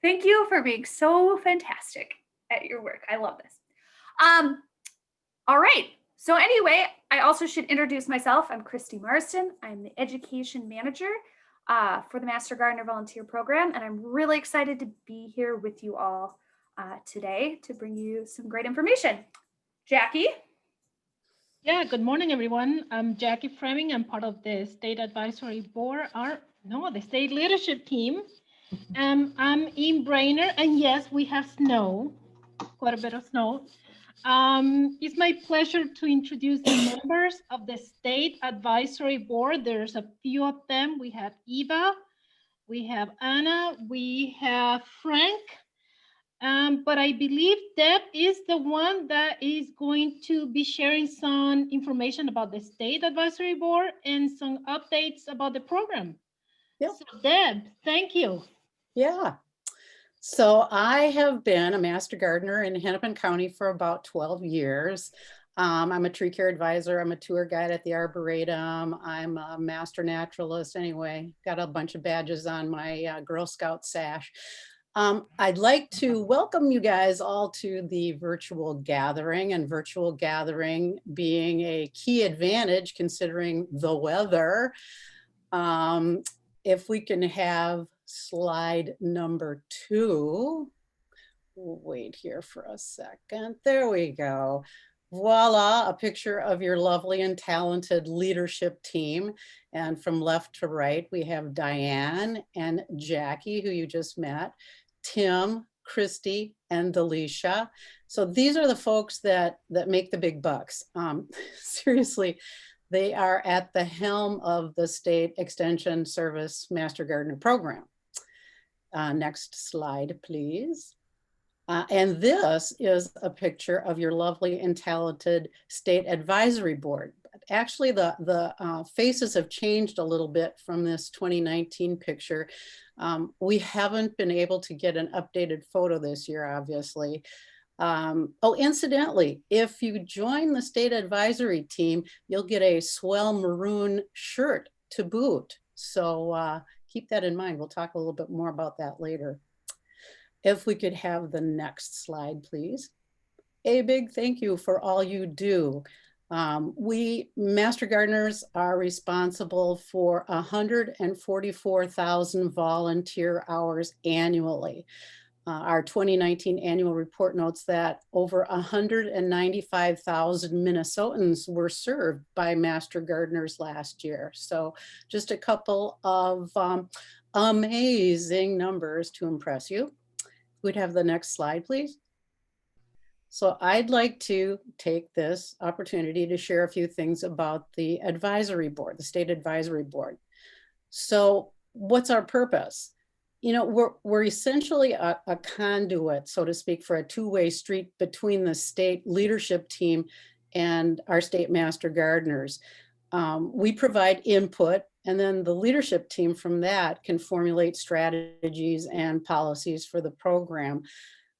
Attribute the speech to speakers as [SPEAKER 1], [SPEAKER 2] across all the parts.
[SPEAKER 1] Thank you for being so fantastic at your work. I love this. Um, all right. So anyway, I also should introduce myself. I'm Christy Marston. I'm the education manager for the Master Gardener Volunteer Program, and I'm really excited to be here with you all today to bring you some great information. Jackie?
[SPEAKER 2] Yeah, good morning, everyone. I'm Jackie Framing. I'm part of the State Advisory Board, the State Leadership Team. I'm in Brainer, and yes, we have snow, quite a bit of snow. It's my pleasure to introduce the members of the State Advisory Board. There's a few of them. We have Eva, we have Anna, we have Frank, but I believe Deb is the one that is going to be sharing some information about the State Advisory Board and some updates about the program.
[SPEAKER 3] Yep.
[SPEAKER 2] So Deb, thank you.
[SPEAKER 3] Yeah. So I have been a master gardener in Hennepin County for about 12 years. I'm a tree care advisor. I'm a tour guide at the Arboretum. I'm a master naturalist. Anyway, got a bunch of badges on my Girl Scout sash. I'd like to welcome you guys all to the virtual gathering, and virtual gathering being a key advantage considering the weather. If we can have slide number 2. We'll wait here for a second. There we go. Voila, a picture of your lovely and talented leadership team. And from left to right, we have Diane and Jackie, who you just met, Tim, Christy, and Delisha. So these are the folks that make the big bucks. Seriously, they are at the helm of the State Extension Service Master Gardener Program. Next slide, please. And this is a picture of your lovely and talented State Advisory Board. Actually, the faces have changed a little bit from this 2019 picture. We haven't been able to get an updated photo this year, obviously. Oh, incidentally, if you join the State Advisory Team, you'll get a swell maroon shirt to boot. So keep that in mind. We'll talk a little bit more about that later. If we could have the next slide, please. A big thank you for all you do. We Master Gardeners are responsible for 144,000 volunteer hours annually. Our 2019 annual report notes that over 195,000 Minnesotans were served by Master Gardeners last year. So just a couple of amazing numbers to impress you. We'd have the next slide, please. So I'd like to take this opportunity to share a few things about the advisory board, the State Advisory Board. So what's our purpose? You know, we're essentially a conduit, so to speak, for a two-way street between the state leadership team and our state master gardeners. We provide input, and then the leadership team from that can formulate strategies and policies for the program.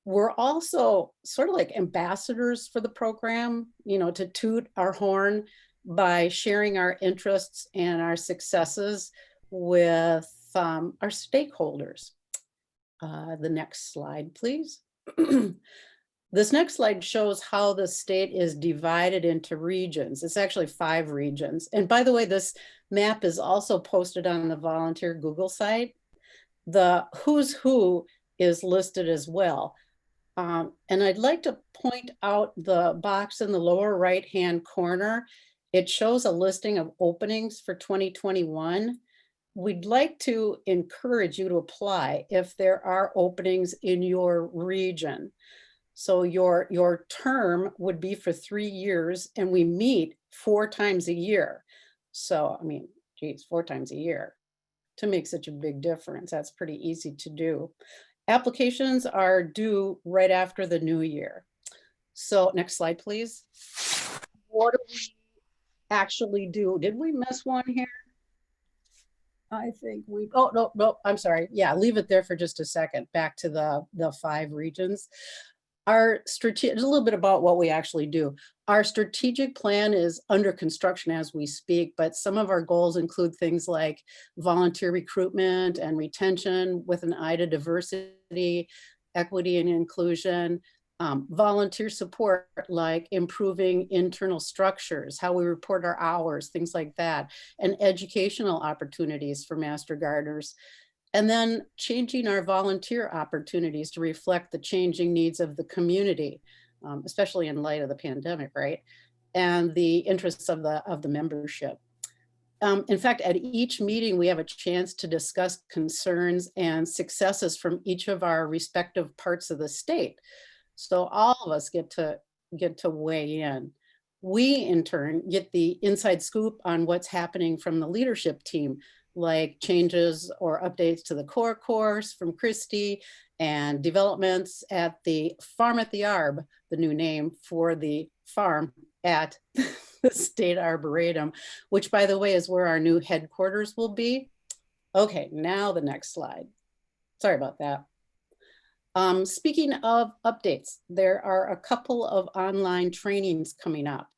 [SPEAKER 3] We're also sort of like ambassadors for the program, you know, to toot our horn by sharing our interests and our successes with our stakeholders. The next slide, please. This next slide shows how the state is divided into regions. It's actually 5 regions. And by the way, this map is also posted on the volunteer Google site. The who's who is listed as well. And I'd like to point out the box in the lower right-hand corner. It shows a listing of openings for 2021. We'd like to encourage you to apply if there are openings in your region. So your term would be for 3 years, and we meet 4 times a year. So, I mean, geez, 4 times a year to make such a big difference. That's pretty easy to do. Applications are due right after the new year. So next slide, please. What do we actually do? Did we miss one here? I think we, oh, no, I'm sorry. Yeah, leave it there for just a second. Back to the 5 regions. Our strategic, a little bit about what we actually do. Our strategic plan is under construction as we speak, but some of our goals include things like volunteer recruitment and retention with an eye to diversity, equity and inclusion, volunteer support like improving internal structures, how we report our hours, things like that, and educational opportunities for master gardeners. And then changing our volunteer opportunities to reflect the changing needs of the community, especially in light of the pandemic, right? And the interests of the membership. In fact, at each meeting, we have a chance to discuss concerns and successes from each of our respective parts of the state. So all of us get to weigh in. We, in turn, get the inside scoop on what's happening from the leadership team, like changes or updates to the core course from Christy and developments at the Farm at the Arb, the new name for the farm at the State Arboretum, which, by the way, is where our new headquarters will be. Okay, now the next slide. Sorry about that. Speaking of updates, there are a couple of online trainings coming up.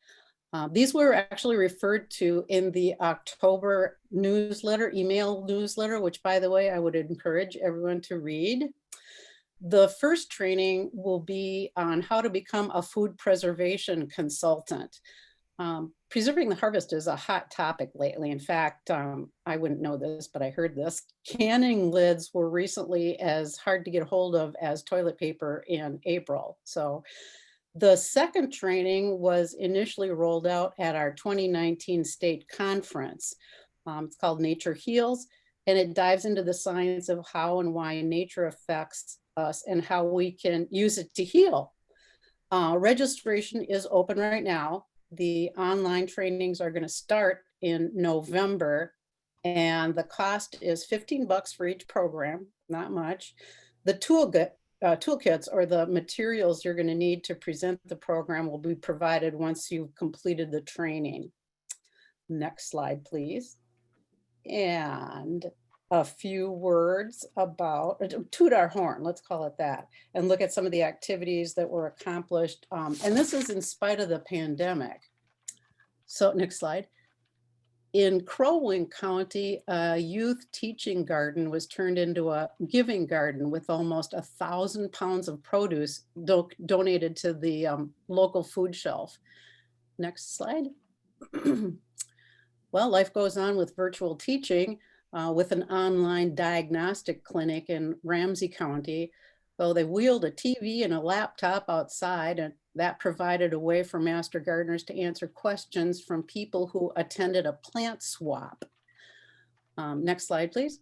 [SPEAKER 3] These were actually referred to in the October newsletter, email newsletter, which, by the way, I would encourage everyone to read. The first training will be on how to become a food preservation consultant. Preserving the harvest is a hot topic lately. In fact, I wouldn't know this, but I heard this. Canning lids were recently as hard to get a hold of as toilet paper in April. So the second training was initially rolled out at our 2019 state conference. It's called Nature Heals, and it dives into the science of how and why nature affects us and how we can use it to heal. Registration is open right now. The online trainings are going to start in November, and the cost is $15 for each program, not much. The toolkits or the materials you're going to need to present the program will be provided once you've completed the training. Next slide, please. And a few words about, toot our horn, let's call it that, and look at some of the activities that were accomplished. And this is in spite of the pandemic. So next slide. In Crow Wing County, a youth teaching garden was turned into a giving garden with almost 1,000 pounds of produce donated to the local food shelf. Next slide. Well, life goes on with virtual teaching with an online diagnostic clinic in Ramsey County. So they wheeled a TV and a laptop outside, and that provided a way for master gardeners to answer questions from people who attended a plant swap. Next slide, please.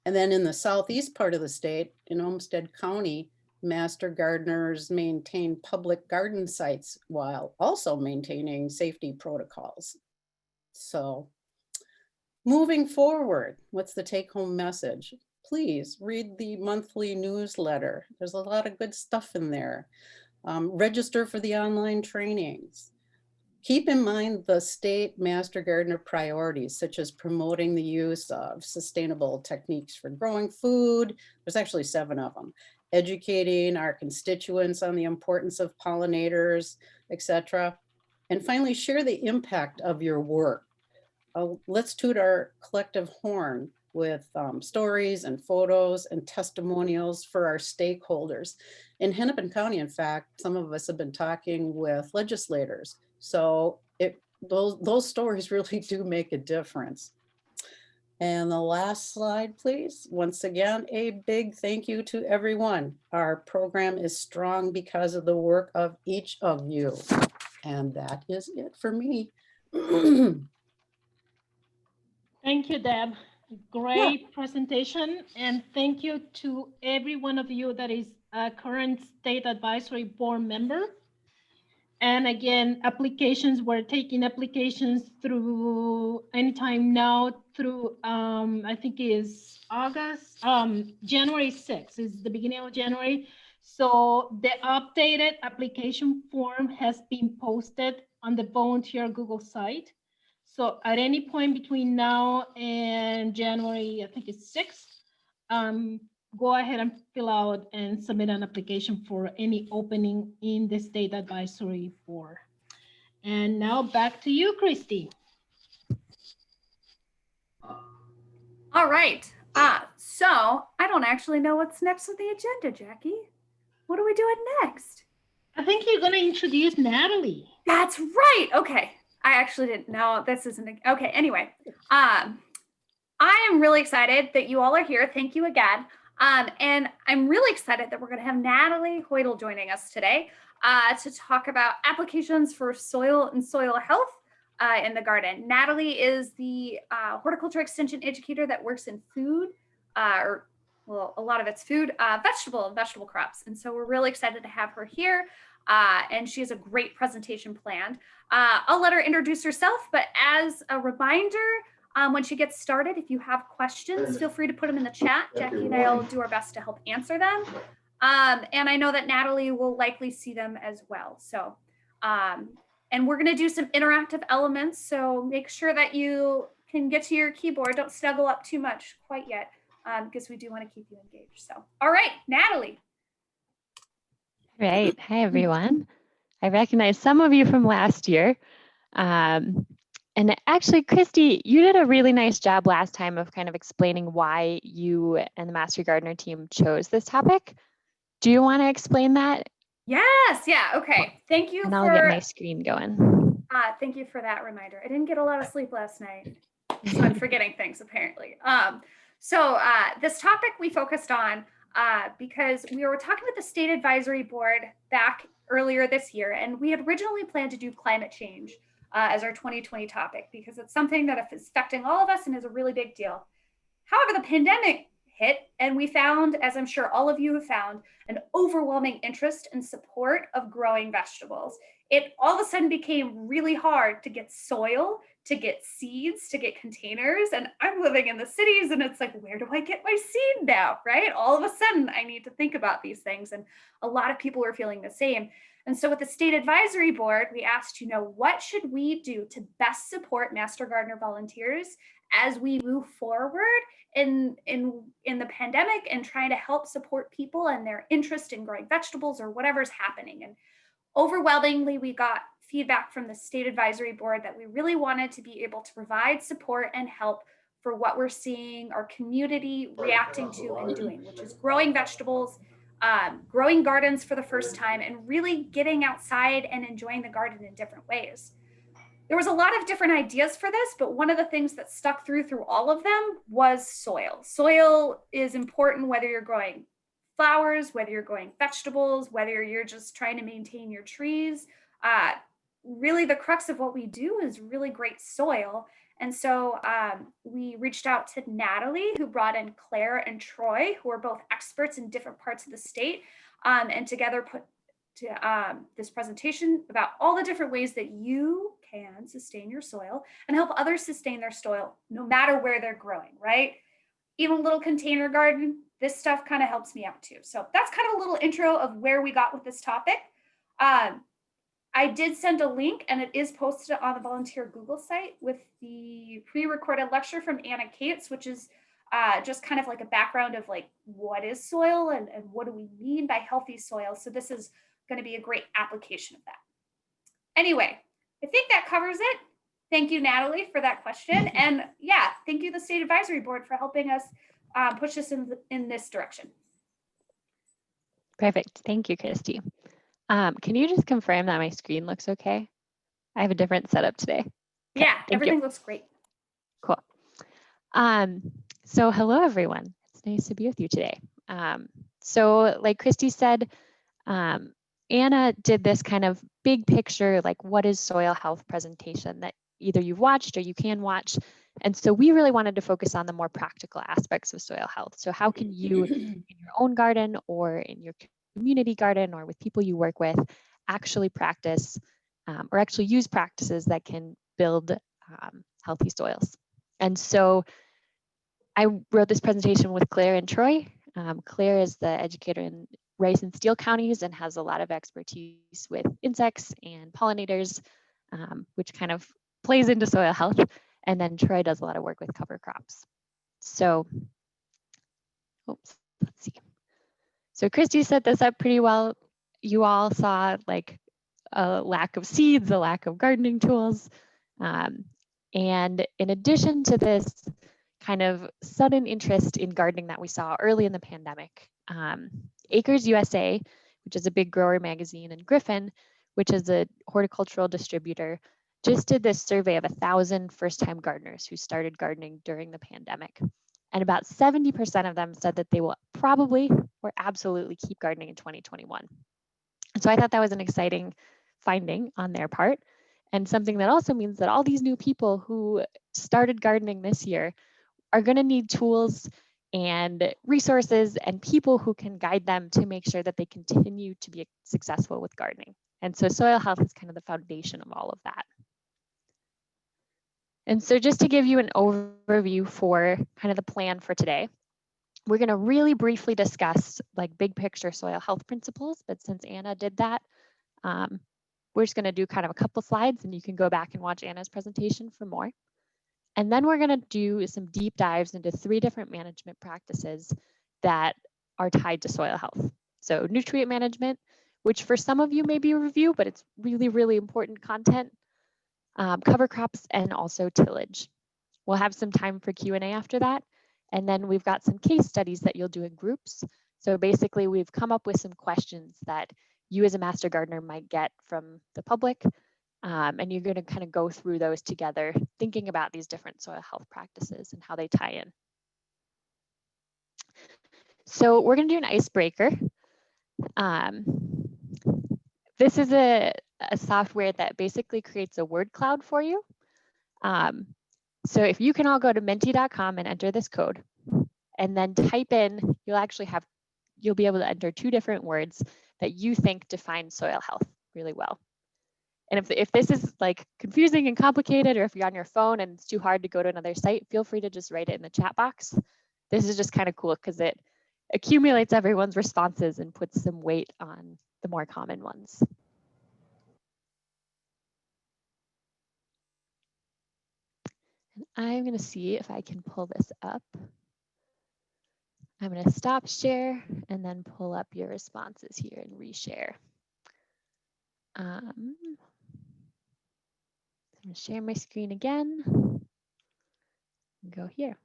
[SPEAKER 3] And then in the southeast part of the state, in Olmsted County, master gardeners maintain public garden sites while also maintaining safety protocols. So moving forward, what's the take-home message? Please read the monthly newsletter. There's a lot of good stuff in there. Register for the online trainings. Keep in mind the state master gardener priorities, such as promoting the use of sustainable techniques for growing food. There's actually 7 of them. Educating our constituents on the importance of pollinators, etc. And finally, share the impact of your work. Let's toot our collective horn with stories and photos and testimonials for our stakeholders. In Hennepin County, in fact, some of us have been talking with legislators. So those stories really do make a difference. And the last slide, please. Once again, a big thank you to everyone. Our program is strong because of the work of each of you. And that is it for me.
[SPEAKER 2] Thank you, Deb. Great presentation. And thank you to every one of you that is a current State Advisory Board member. And again, applications, we're taking applications through anytime now through, I think is August, January 6th is the beginning of January. So the updated application form has been posted on the volunteer Google site. So at any point between now and January, I think it's 6th, go ahead and fill out and submit an application for any opening in the State Advisory Board. And now back to you, Christy.
[SPEAKER 1] All right. So I don't actually know what's next on the agenda, Jackie. What are we doing next?
[SPEAKER 2] I think you're going to introduce Natalie.
[SPEAKER 1] That's right. Okay. I actually didn't know this isn't okay. Anyway, I am really excited that you all are here. Thank you again. And I'm really excited that we're going to have Natalie Hoytel joining us today to talk about applications for soil and soil health in the garden. Natalie is the horticulture extension educator that works in food, or well, a lot of it's food, vegetable crops. And so we're really excited to have her here. And she has a great presentation planned. I'll let her introduce herself, but as a reminder, when she gets started, if you have questions, feel free to put them in the chat. Jackie and I will do our best to help answer them. And I know that Natalie will likely see them as well. So, and we're gonna do some interactive elements. So make sure that you can get to your keyboard. Don't snuggle up too much quite yet, because we do wanna keep you engaged. So, all right, Natalie.
[SPEAKER 4] Right. Hi, everyone. I recognize some of you from last year. And actually, Christy, you did a really nice job last time of kind of explaining why you and the Master Gardener team chose this topic. Do you want to explain that?
[SPEAKER 1] Yes, yeah, okay. Thank you
[SPEAKER 4] and I'll get my screen going.
[SPEAKER 1] Thank you for that reminder. I didn't get a lot of sleep last night, so I'm forgetting things apparently. So this topic we focused on because we were talking with the State Advisory Board back earlier this year, and we had originally planned to do climate change as our 2020 topic because it's something that is affecting all of us and is a really big deal. However, the pandemic hit, and we found, as I'm sure all of you have found, an overwhelming interest and support of growing vegetables. It all of a sudden became really hard to get soil, to get seeds, to get containers. And I'm living in the cities and it's like, where do I get my seed now, right? All of a sudden I need to think about these things. And a lot of people were feeling the same. And so with the State Advisory Board, we asked, what should we do to best support Master Gardener volunteers as we move forward in the pandemic and trying to help support people and their interest in growing vegetables or whatever's happening. And overwhelmingly, we got feedback from the State Advisory Board that we really wanted to be able to provide support and help for what we're seeing our community reacting to and doing, which is growing vegetables, growing gardens for the first time, and really getting outside and enjoying the garden in different ways. There was a lot of different ideas for this, but one of the things that stuck through all of them was soil. Soil is important whether you're growing flowers, whether you're growing vegetables, whether you're just trying to maintain your trees. Really the crux of what we do is really great soil. And so we reached out to Natalie, who brought in Claire and Troy, who are both experts in different parts of the state, and together put to this presentation about all the different ways that you can sustain your soil and help others sustain their soil, no matter where they're growing, right? Even a little container garden, this stuff kind of helps me out too. So that's kind of a little intro of where we got with this topic. I did send a link and it is posted on the volunteer Google site with the pre-recorded lecture from Anna Cates, which is just kind of like a background of like, what is soil and what do we mean by healthy soil? So this is going to be a great application of that. Anyway, I think that covers it. Thank you, Natalie, for that question. And yeah, thank you, the State Advisory Board, for helping us push us in this direction.
[SPEAKER 4] Perfect. Thank you, Christy. Can you just confirm that my screen looks okay? I have a different setup today. Okay,
[SPEAKER 1] yeah, everything looks great.
[SPEAKER 4] Cool. So hello, everyone. It's nice to be with you today. So like Christy said, Anna did this kind of big picture, like what is soil health presentation that either you've watched or you can watch. And so we really wanted to focus on the more practical aspects of soil health. So how can you in your own garden or in your community garden or with people you work with actually practice or actually use practices that can build healthy soils. And so I wrote this presentation with Claire and Troy. Claire is the educator in Rice and Steele counties and has a lot of expertise with insects and pollinators, which kind of plays into soil health. And then Troy does a lot of work with cover crops. So, let's see So Christy set this up pretty well. You all saw like a lack of seeds, a lack of gardening tools. And in addition to this kind of sudden interest in gardening that we saw early in the pandemic, Acres USA, which is a big grower magazine, and Griffin, which is a horticultural distributor, just did this survey of 1,000 first-time gardeners who started gardening during the pandemic. And about 70% of them said that they will probably or absolutely keep gardening in 2021. So I thought that was an exciting finding on their part, and something that also means that all these new people who started gardening this year are going to need tools and resources and people who can guide them to make sure that they continue to be successful with gardening. And so soil health is kind of the foundation of all of that. And so just to give you an overview for kind of the plan for today, we're going to really briefly discuss like big picture soil health principles, but since Anna did that, we're just going to do kind of a couple slides, and you can go back and watch Anna's presentation for more. And then we're going to do some deep dives into 3 different management practices that are tied to soil health. So nutrient management, which for some of you may be a review, but it's really, really important content, cover crops, and also tillage. We'll have some time for Q&A after that. And then we've got some case studies that you'll do in groups. So basically, we've come up with some questions that you as a master gardener might get from the public. And you're going to kind of go through those together, thinking about these different soil health practices and how they tie in. So we're going to do an icebreaker. This is a software that basically creates a word cloud for you. So if you can all go to menti.com and enter this code, and then type in, you'll be able to enter 2 different words that you think define soil health really well. And if this is like confusing and complicated, or if you're on your phone and it's too hard to go to another site, feel free to just write it in the chat box. This is just kind of cool because it accumulates everyone's responses and puts some weight on the more common ones. And I'm going to see if I can pull this up. I'm going to stop share and then pull up your responses here and reshare. I'm going to share my screen again. Go here.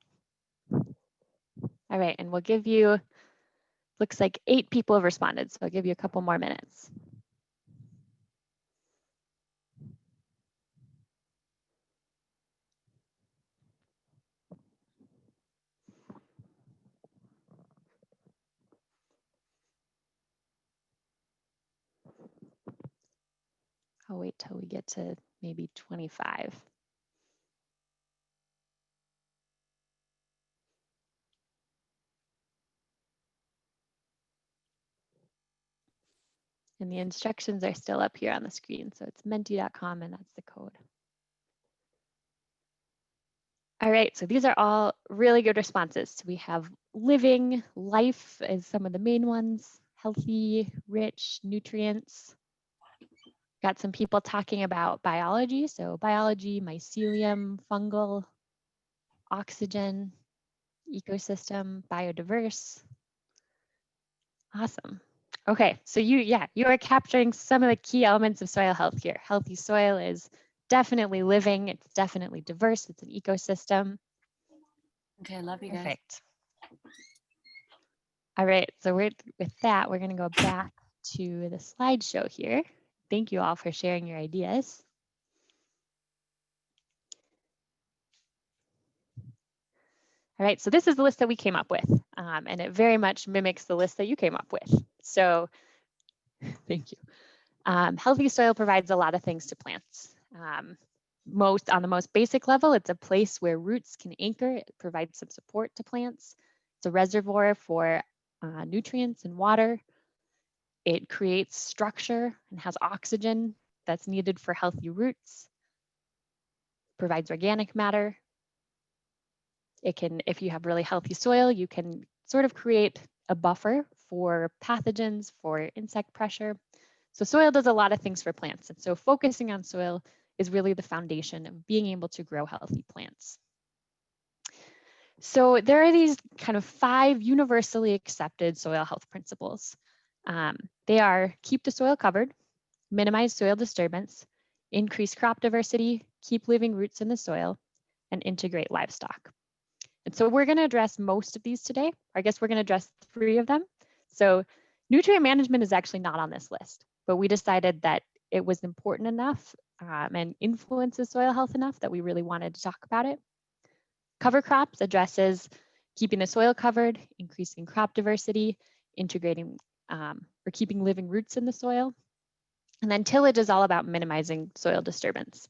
[SPEAKER 4] All right, and we'll give you, looks like 8 people have responded, so I'll give you a couple more minutes. I'll wait till we get to maybe 25. And the instructions are still up here on the screen. So it's menti.com and that's the code. All right, so these are all really good responses. So we have living, life as some of the main ones, healthy, rich, nutrients. Got some people talking about biology. So biology, mycelium, fungal, oxygen, ecosystem, biodiverse. Awesome. Okay, so you are capturing some of the key elements of soil health here. Healthy soil is definitely living, it's definitely diverse, it's an ecosystem.
[SPEAKER 5] Okay, love you guys.
[SPEAKER 4] Perfect. All right, so with that, we're gonna go back to the slideshow here. Thank you all for sharing your ideas. All right, so this is the list that we came up with, and it very much mimics the list that you came up with. So thank you. Healthy soil provides a lot of things to plants. On the most basic level, it's a place where roots can anchor. It provides some support to plants. It's a reservoir for nutrients and water. It creates structure and has oxygen that's needed for healthy roots. Provides organic matter. It can, if you have really healthy soil, you can sort of create a buffer for pathogens, for insect pressure. So soil does a lot of things for plants. And so focusing on soil is really the foundation of being able to grow healthy plants. So there are these kind of 5 universally accepted soil health principles. They are keep the soil covered, minimize soil disturbance, increase crop diversity, keep living roots in the soil, and integrate livestock. And so we're going to address most of these today. I guess we're going to address 3 of them. So nutrient management is actually not on this list, but we decided that it was important enough and influences soil health enough that we really wanted to talk about it. Cover crops addresses keeping the soil covered, increasing crop diversity, integrating or keeping living roots in the soil. And then tillage is all about minimizing soil disturbance.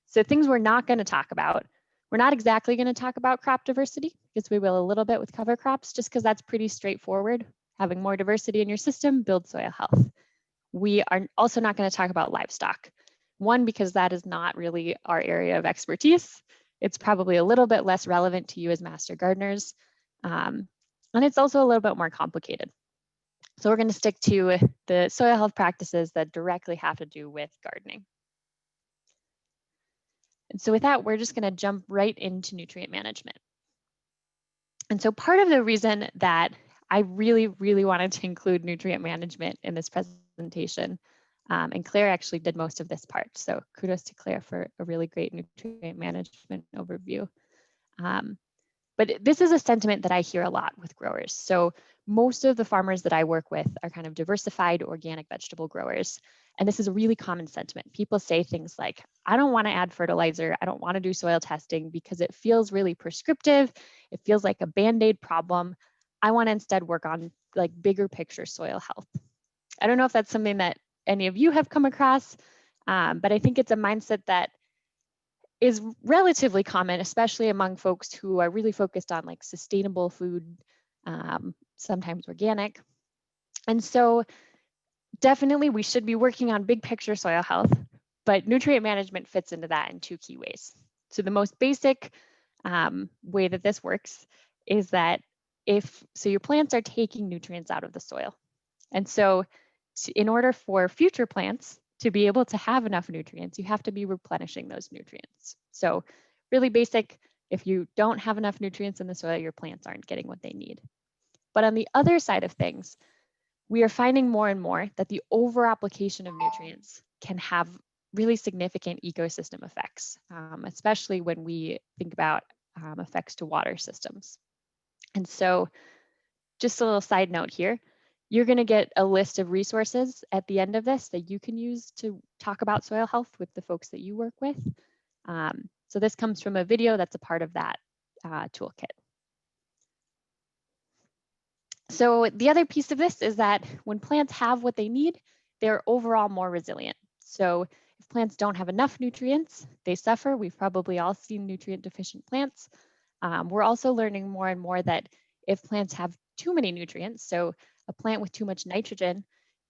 [SPEAKER 4] So things we're not going to talk about, we're not exactly going to talk about crop diversity, because we will a little bit with cover crops, just because that's pretty straightforward. Having more diversity in your system builds soil health. We are also not going to talk about livestock. One, because that is not really our area of expertise. It's probably a little bit less relevant to you as master gardeners. And it's also a little bit more complicated. So we're going to stick to the soil health practices that directly have to do with gardening. And so with that, we're just going to jump right into nutrient management. And so part of the reason that I really, really wanted to include nutrient management in this presentation, and Claire actually did most of this part. So kudos to Claire for a really great nutrient management overview. But this is a sentiment that I hear a lot with growers. So most of the farmers that I work with are kind of diversified organic vegetable growers. And this is a really common sentiment. People say things like, I don't want to add fertilizer. I don't want to do soil testing because it feels really prescriptive. It feels like a Band-Aid problem. I want to instead work on like bigger picture soil health. I don't know if that's something that any of you have come across, but I think it's a mindset that is relatively common, especially among folks who are really focused on like sustainable food, sometimes organic. And so definitely we should be working on big picture soil health, but nutrient management fits into that in 2 key ways. So the most basic way that this works is that so your plants are taking nutrients out of the soil. And so in order for future plants to be able to have enough nutrients, you have to be replenishing those nutrients. So really basic, if you don't have enough nutrients in the soil, your plants aren't getting what they need. But on the other side of things, we are finding more and more that the over application of nutrients can have really significant ecosystem effects, especially when we think about effects to water systems. And so just a little side note here, you're going to get a list of resources at the end of this that you can use to talk about soil health with the folks that you work with. So this comes from a video that's a part of that toolkit. So the other piece of this is that when plants have what they need, they're overall more resilient. So if plants don't have enough nutrients, they suffer. We've probably all seen nutrient deficient plants. We're also learning more and more that if plants have too many nutrients, so a plant with too much nitrogen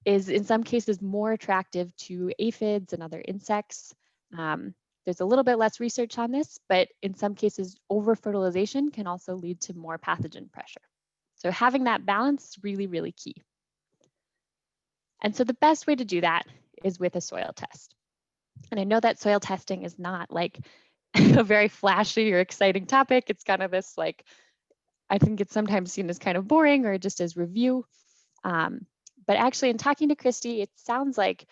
[SPEAKER 4] is in some cases more attractive to aphids and other insects. There's a little bit less research on this, but in some cases, over-fertilization can also lead to more pathogen pressure. So having that balance is really, really key. And so the best way to do that is with a soil test. And I know that soil testing is not like a very flashy or exciting topic. It's kind of this like, I think it's sometimes seen as kind of boring or just as review. But actually in talking to Christy, it sounds like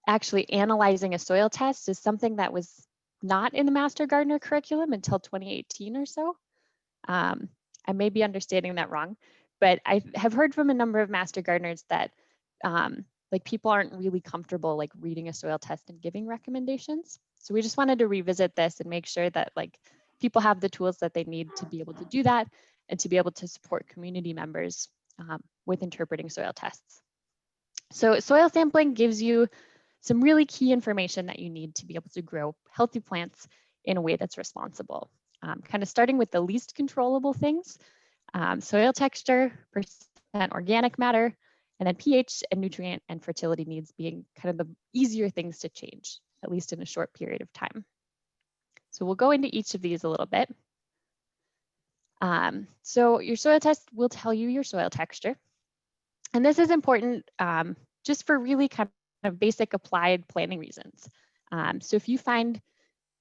[SPEAKER 4] actually analyzing a soil test is something that was not in the Master Gardener curriculum until 2018 or so. I may be understanding that wrong, but I have heard from a number of Master Gardeners that like people aren't really comfortable like reading a soil test and giving recommendations. So we just wanted to revisit this and make sure that like people have the tools that they need to be able to do that and to be able to support community members with interpreting soil tests. So soil sampling gives you some really key information that you need to be able to grow healthy plants in a way that's responsible. Kind of starting with the least controllable things, soil texture, percent organic matter, and then pH and nutrient and fertility needs being kind of the easier things to change, at least in a short period of time. So we'll go into each of these a little bit. So your soil test will tell you your soil texture. And this is important just for really kind of basic applied planning reasons. So if you find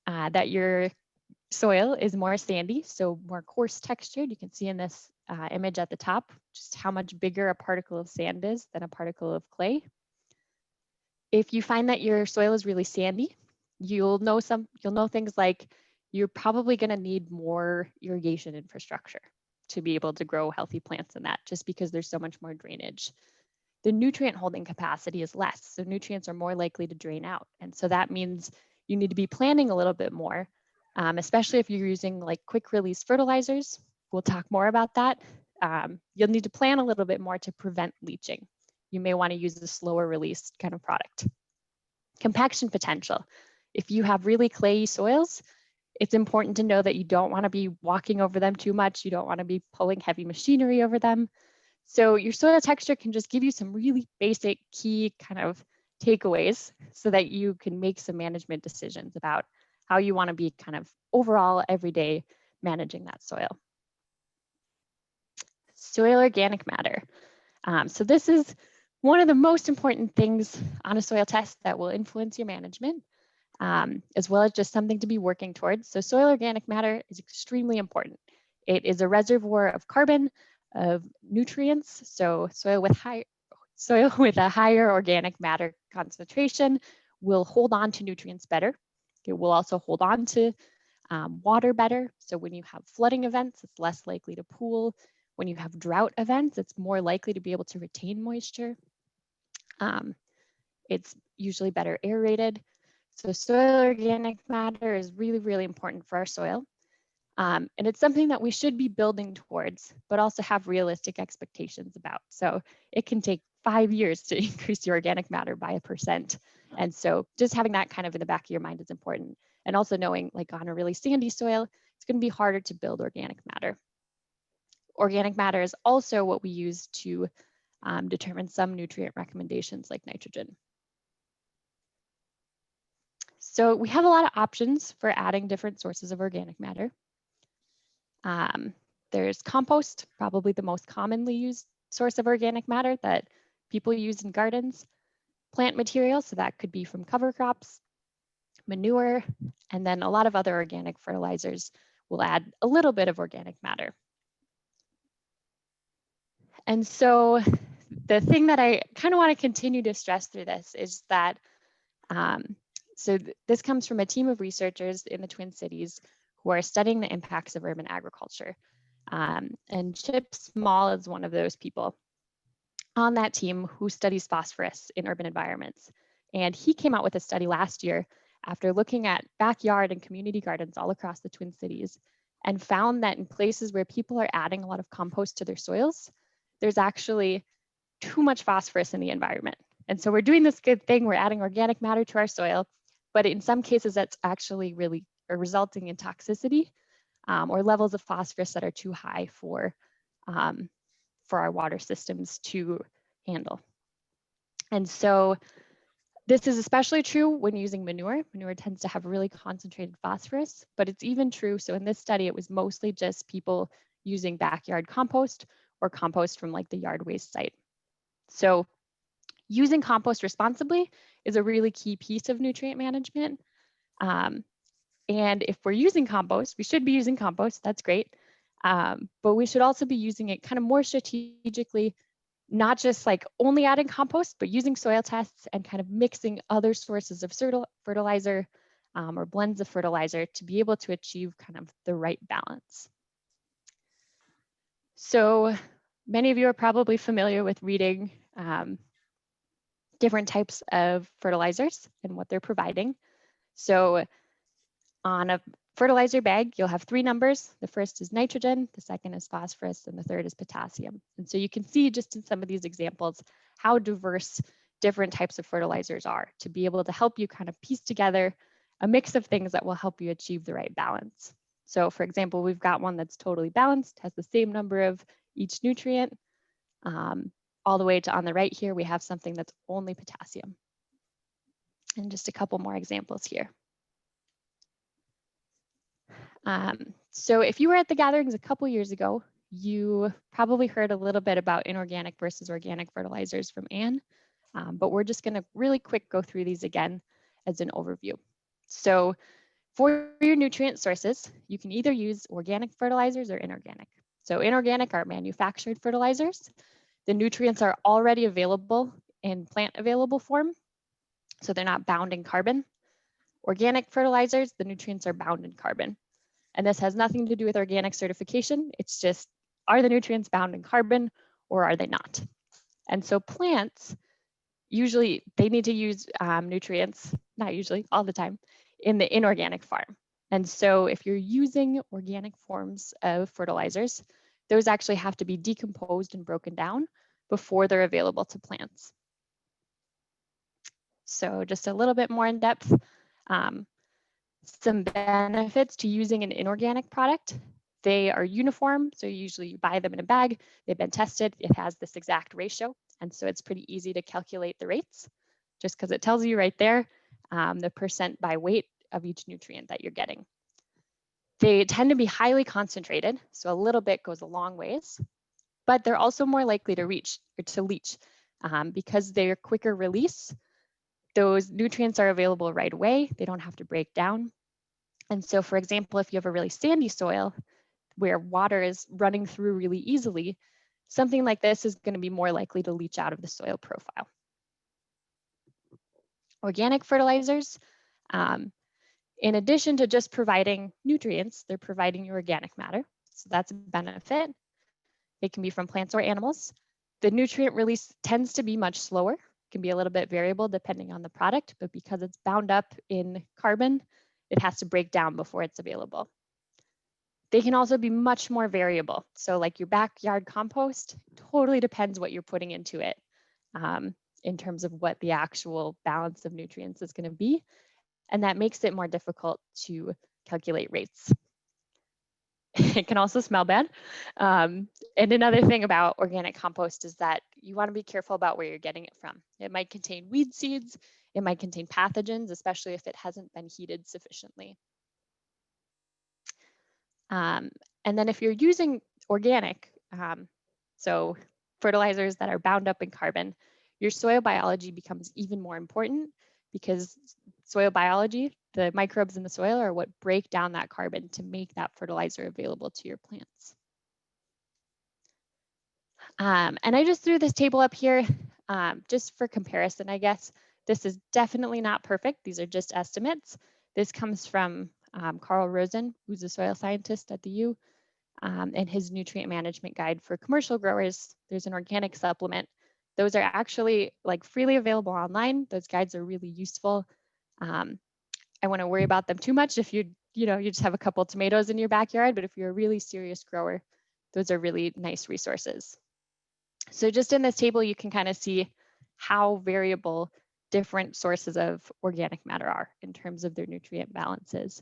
[SPEAKER 4] that your soil is more sandy, so more coarse textured. You can see in this image at the top just how much bigger a particle of sand is than a particle of clay. If you find that your soil is really sandy, you'll know things like you're probably going to need more irrigation infrastructure to be able to grow healthy plants in that, just because there's so much more drainage. The nutrient holding capacity is less, so nutrients are more likely to drain out. And so that means you need to be planning a little bit more, especially if you're using like quick release fertilizers. We'll talk more about that. You'll need to plan a little bit more to prevent leaching. You may want to use a slower release kind of product. Compaction potential. If you have really clayey soils, it's important to know that you don't want to be walking over them too much. You don't want to be pulling heavy machinery over them. So your soil texture can just give you some really basic key kind of takeaways so that you can make some management decisions about how you want to be kind of overall every day managing that soil. Soil organic matter. So this is one of the most important things on a soil test that will influence your management, as well as just something to be working towards. So soil organic matter is extremely important. It is a reservoir of carbon, of nutrients. So soil with a higher organic matter concentration will hold on to nutrients better. It will also hold on to water better. So when you have flooding events, it's less likely to pool. When you have drought events, it's more likely to be able to retain moisture. It's usually better aerated. So soil organic matter is really, really important for our soil. And it's something that we should be building towards, but also have realistic expectations about. So it can take 5 years to increase your organic matter by 1%. And so just having that kind of in the back of your mind is important. And also knowing, like on a really sandy soil, it's going to be harder to build organic matter. Organic matter is also what we use to determine some nutrient recommendations like nitrogen. So we have a lot of options for adding different sources of organic matter. There's compost, probably the most commonly used source of organic matter that people use in gardens. Plant material, so that could be from cover crops, manure, and then a lot of other organic fertilizers will add a little bit of organic matter. And so the thing that I kind of want to continue to stress through this is that, this comes from a team of researchers in the Twin Cities who are studying the impacts of urban agriculture. And Chip Small is one of those people on that team who studies phosphorus in urban environments. And he came out with a study last year after looking at backyard and community gardens all across the Twin Cities and found that in places where people are adding a lot of compost to their soils, there's actually too much phosphorus in the environment. And so we're doing this good thing, we're adding organic matter to our soil, but in some cases that's actually really resulting in toxicity or levels of phosphorus that are too high for our water systems to handle. And so this is especially true when using manure. Manure tends to have really concentrated phosphorus, but it's even true. So in this study, it was mostly just people using backyard compost or compost from like the yard waste site. So using compost responsibly is a really key piece of nutrient management. And if we're using compost, we should be using compost, that's great. But we should also be using it kind of more strategically, not just like only adding compost, but using soil tests and kind of mixing other sources of fertilizer or blends of fertilizer to be able to achieve kind of the right balance. So many of you are probably familiar with reading different types of fertilizers and what they're providing. So on a fertilizer bag, you'll have 3 numbers. The first is nitrogen, the second is phosphorus, and the third is potassium. And so you can see just in some of these examples how diverse different types of fertilizers are to be able to help you kind of piece together a mix of things that will help you achieve the right balance. So for example, we've got one that's totally balanced, has the same number of each nutrient. All the way to on the right here, we have something that's only potassium. And just a couple more examples here. So if you were at the gatherings a couple years ago, you probably heard a little bit about inorganic versus organic fertilizers from Anne, but we're just going to really quick go through these again as an overview. So For your nutrient sources, you can either use organic fertilizers or inorganic. So inorganic are manufactured fertilizers. The nutrients are already available in plant available form, so they're not bound in carbon. Organic fertilizers, the nutrients are bound in carbon. And this has nothing to do with organic certification. It's just, are the nutrients bound in carbon or are they not? And so plants, usually they need to use nutrients, not usually, all the time, in the inorganic farm. And so if you're using organic forms of fertilizers, those actually have to be decomposed and broken down before they're available to plants. So just a little bit more in depth, some benefits to using an inorganic product. They are uniform, so usually you buy them in a bag, they've been tested, it has this exact ratio, and so it's pretty easy to calculate the rates, just because it tells you right there the percent by weight of each nutrient that you're getting. They tend to be highly concentrated, so a little bit goes a long ways, but they're also more likely to leach because they're quicker release. Those nutrients are available right away, they don't have to break down. And so, for example, if you have a really sandy soil where water is running through really easily, something like this is going to be more likely to leach out of the soil profile. Organic fertilizers, in addition to just providing nutrients, they're providing you organic matter. So that's a benefit. It can be from plants or animals. The nutrient release tends to be much slower. It can be a little bit variable depending on the product, but because it's bound up in carbon, it has to break down before it's available. They can also be much more variable. So like your backyard compost, totally depends what you're putting into it in terms of what the actual balance of nutrients is going to be. And that makes it more difficult to calculate rates. It can also smell bad. And another thing about organic compost is that you want to be careful about where you're getting it from. It might contain weed seeds, it might contain pathogens, especially if it hasn't been heated sufficiently. And then if you're using organic, so fertilizers that are bound up in carbon, your soil biology becomes even more important because soil biology, the microbes in the soil are what break down that carbon to make that fertilizer available to your plants. And I just threw this table up here just for comparison, I guess. This is definitely not perfect. These are just estimates. This comes from Carl Rosen, who's a soil scientist at the U, and his nutrient management guide for commercial growers. There's an organic supplement. Those are actually like freely available online. Those guides are really useful. I wouldn't worry about them too much if you just have a couple tomatoes in your backyard, but if you're a really serious grower, those are really nice resources. So just in this table, you can kind of see how variable different sources of organic matter are in terms of their nutrient balances.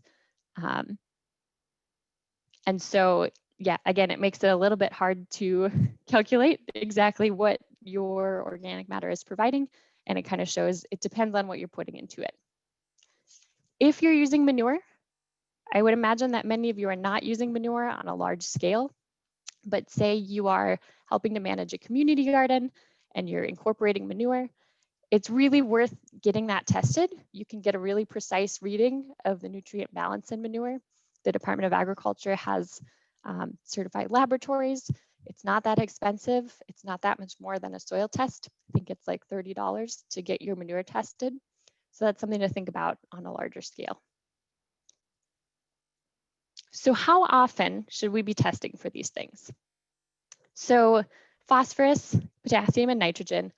[SPEAKER 4] And so, yeah, again, it makes it a little bit hard to calculate exactly what your organic matter is providing. And it kind of shows it depends on what you're putting into it. If you're using manure, I would imagine that many of you are not using manure on a large scale, but say you are helping to manage a community garden and you're incorporating manure, it's really worth getting that tested. You can get a really precise reading of the nutrient balance in manure. The Department of Agriculture has certified laboratories. It's not that expensive. It's not that much more than a soil test. I think it's like $30 to get your manure tested. So that's something to think about on a larger scale. So how often should we be testing for these things? So phosphorus, potassium, and nitrogen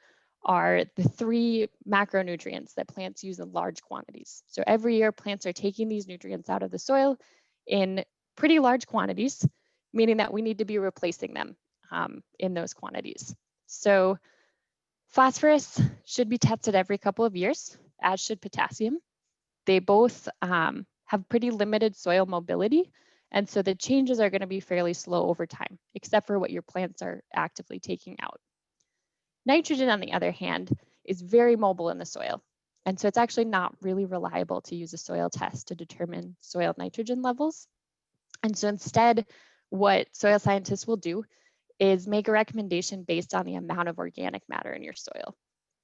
[SPEAKER 4] are the three macronutrients that plants use in large quantities. So every year plants are taking these nutrients out of the soil in pretty large quantities, meaning that we need to be replacing them in those quantities. So phosphorus should be tested every couple of years, as should potassium. They both have pretty limited soil mobility, and so the changes are going to be fairly slow over time, except for what your plants are actively taking out. Nitrogen, on the other hand, is very mobile in the soil, and so it's actually not really reliable to use a soil test to determine soil nitrogen levels. And so instead, what soil scientists will do is make a recommendation based on the amount of organic matter in your soil.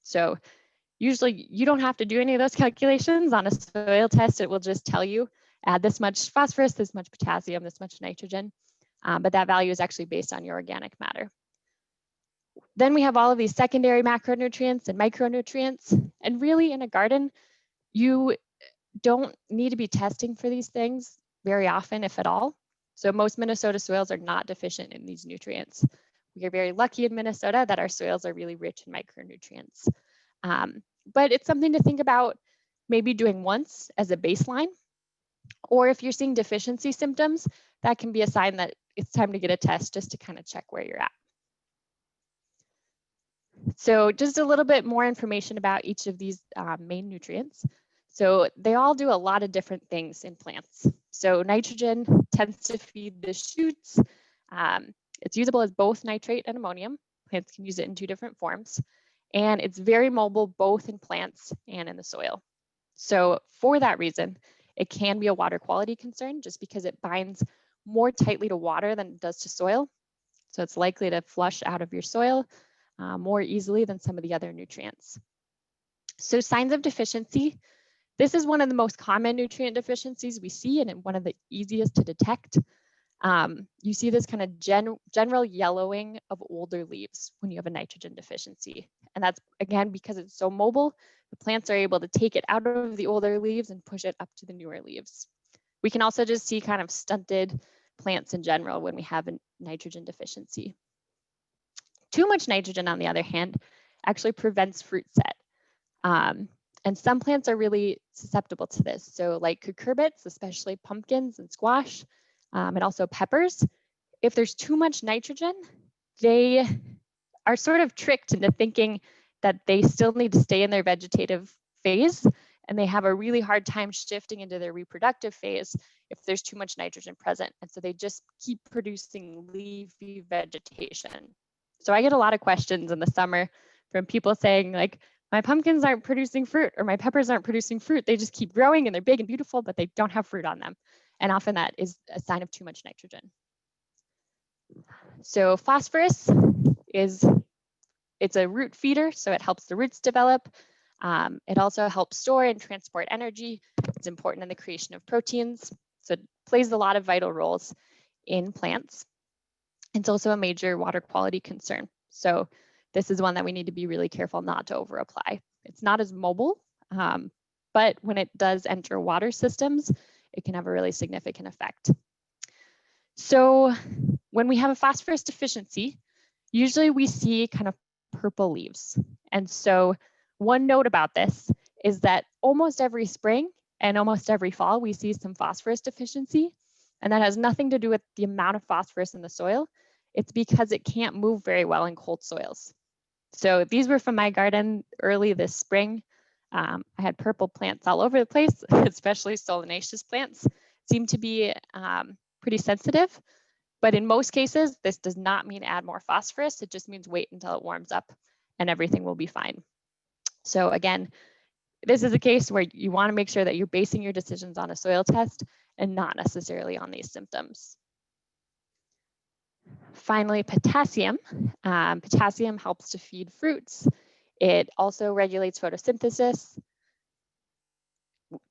[SPEAKER 4] So usually you don't have to do any of those calculations on a soil test. It will just tell you add this much phosphorus, this much potassium, this much nitrogen, but that value is actually based on your organic matter. Then we have all of these secondary macronutrients and micronutrients, and really in a garden, you don't need to be testing for these things very often, if at all. So most Minnesota soils are not deficient in these nutrients. We are very lucky in Minnesota that our soils are really rich in micronutrients. But it's something to think about maybe doing once as a baseline, or if you're seeing deficiency symptoms, that can be a sign that it's time to get a test just to kind of check where you're at. So just a little bit more information about each of these main nutrients. So they all do a lot of different things in plants. So nitrogen tends to feed the shoots. It's usable as both nitrate and ammonium. Plants can use it in 2 different forms. And it's very mobile both in plants and in the soil. So for that reason, it can be a water quality concern just because it binds more tightly to water than it does to soil. So it's likely to flush out of your soil more easily than some of the other nutrients. So signs of deficiency. This is one of the most common nutrient deficiencies we see and one of the easiest to detect. You see this kind of general yellowing of older leaves when you have a nitrogen deficiency. And that's, again, because it's so mobile, the plants are able to take it out of the older leaves and push it up to the newer leaves. We can also just see kind of stunted plants in general when we have a nitrogen deficiency. Too much nitrogen, on the other hand, actually prevents fruit set. And some plants are really susceptible to this. So like cucurbits, especially pumpkins and squash, and also peppers, if there's too much nitrogen, they are sort of tricked into thinking that they still need to stay in their vegetative phase, and they have a really hard time shifting into their reproductive phase if there's too much nitrogen present. And so they just keep producing leafy vegetation. So I get a lot of questions in the summer from people saying like, my pumpkins aren't producing fruit or my peppers aren't producing fruit. They just keep growing and they're big and beautiful, but they don't have fruit on them. And often that is a sign of too much nitrogen. So phosphorus it's a root feeder, so it helps the roots develop. It also helps store and transport energy. It's important in the creation of proteins. So it plays a lot of vital roles in plants. It's also a major water quality concern. So this is one that we need to be really careful not to over apply. It's not as mobile, but when it does enter water systems, it can have a really significant effect. So when we have a phosphorus deficiency, usually we see kind of purple leaves. And so one note about this is that almost every spring and almost every fall, we see some phosphorus deficiency. And that has nothing to do with the amount of phosphorus in the soil. It's because it can't move very well in cold soils. So these were from my garden early this spring. I had purple plants all over the place, especially solanaceous plants. Seem to be pretty sensitive. But in most cases, this does not mean add more phosphorus. It just means wait until it warms up and everything will be fine. So again, this is a case where you want to make sure that you're basing your decisions on a soil test and not necessarily on these symptoms. Finally, potassium. Potassium helps to feed fruits. It also regulates photosynthesis.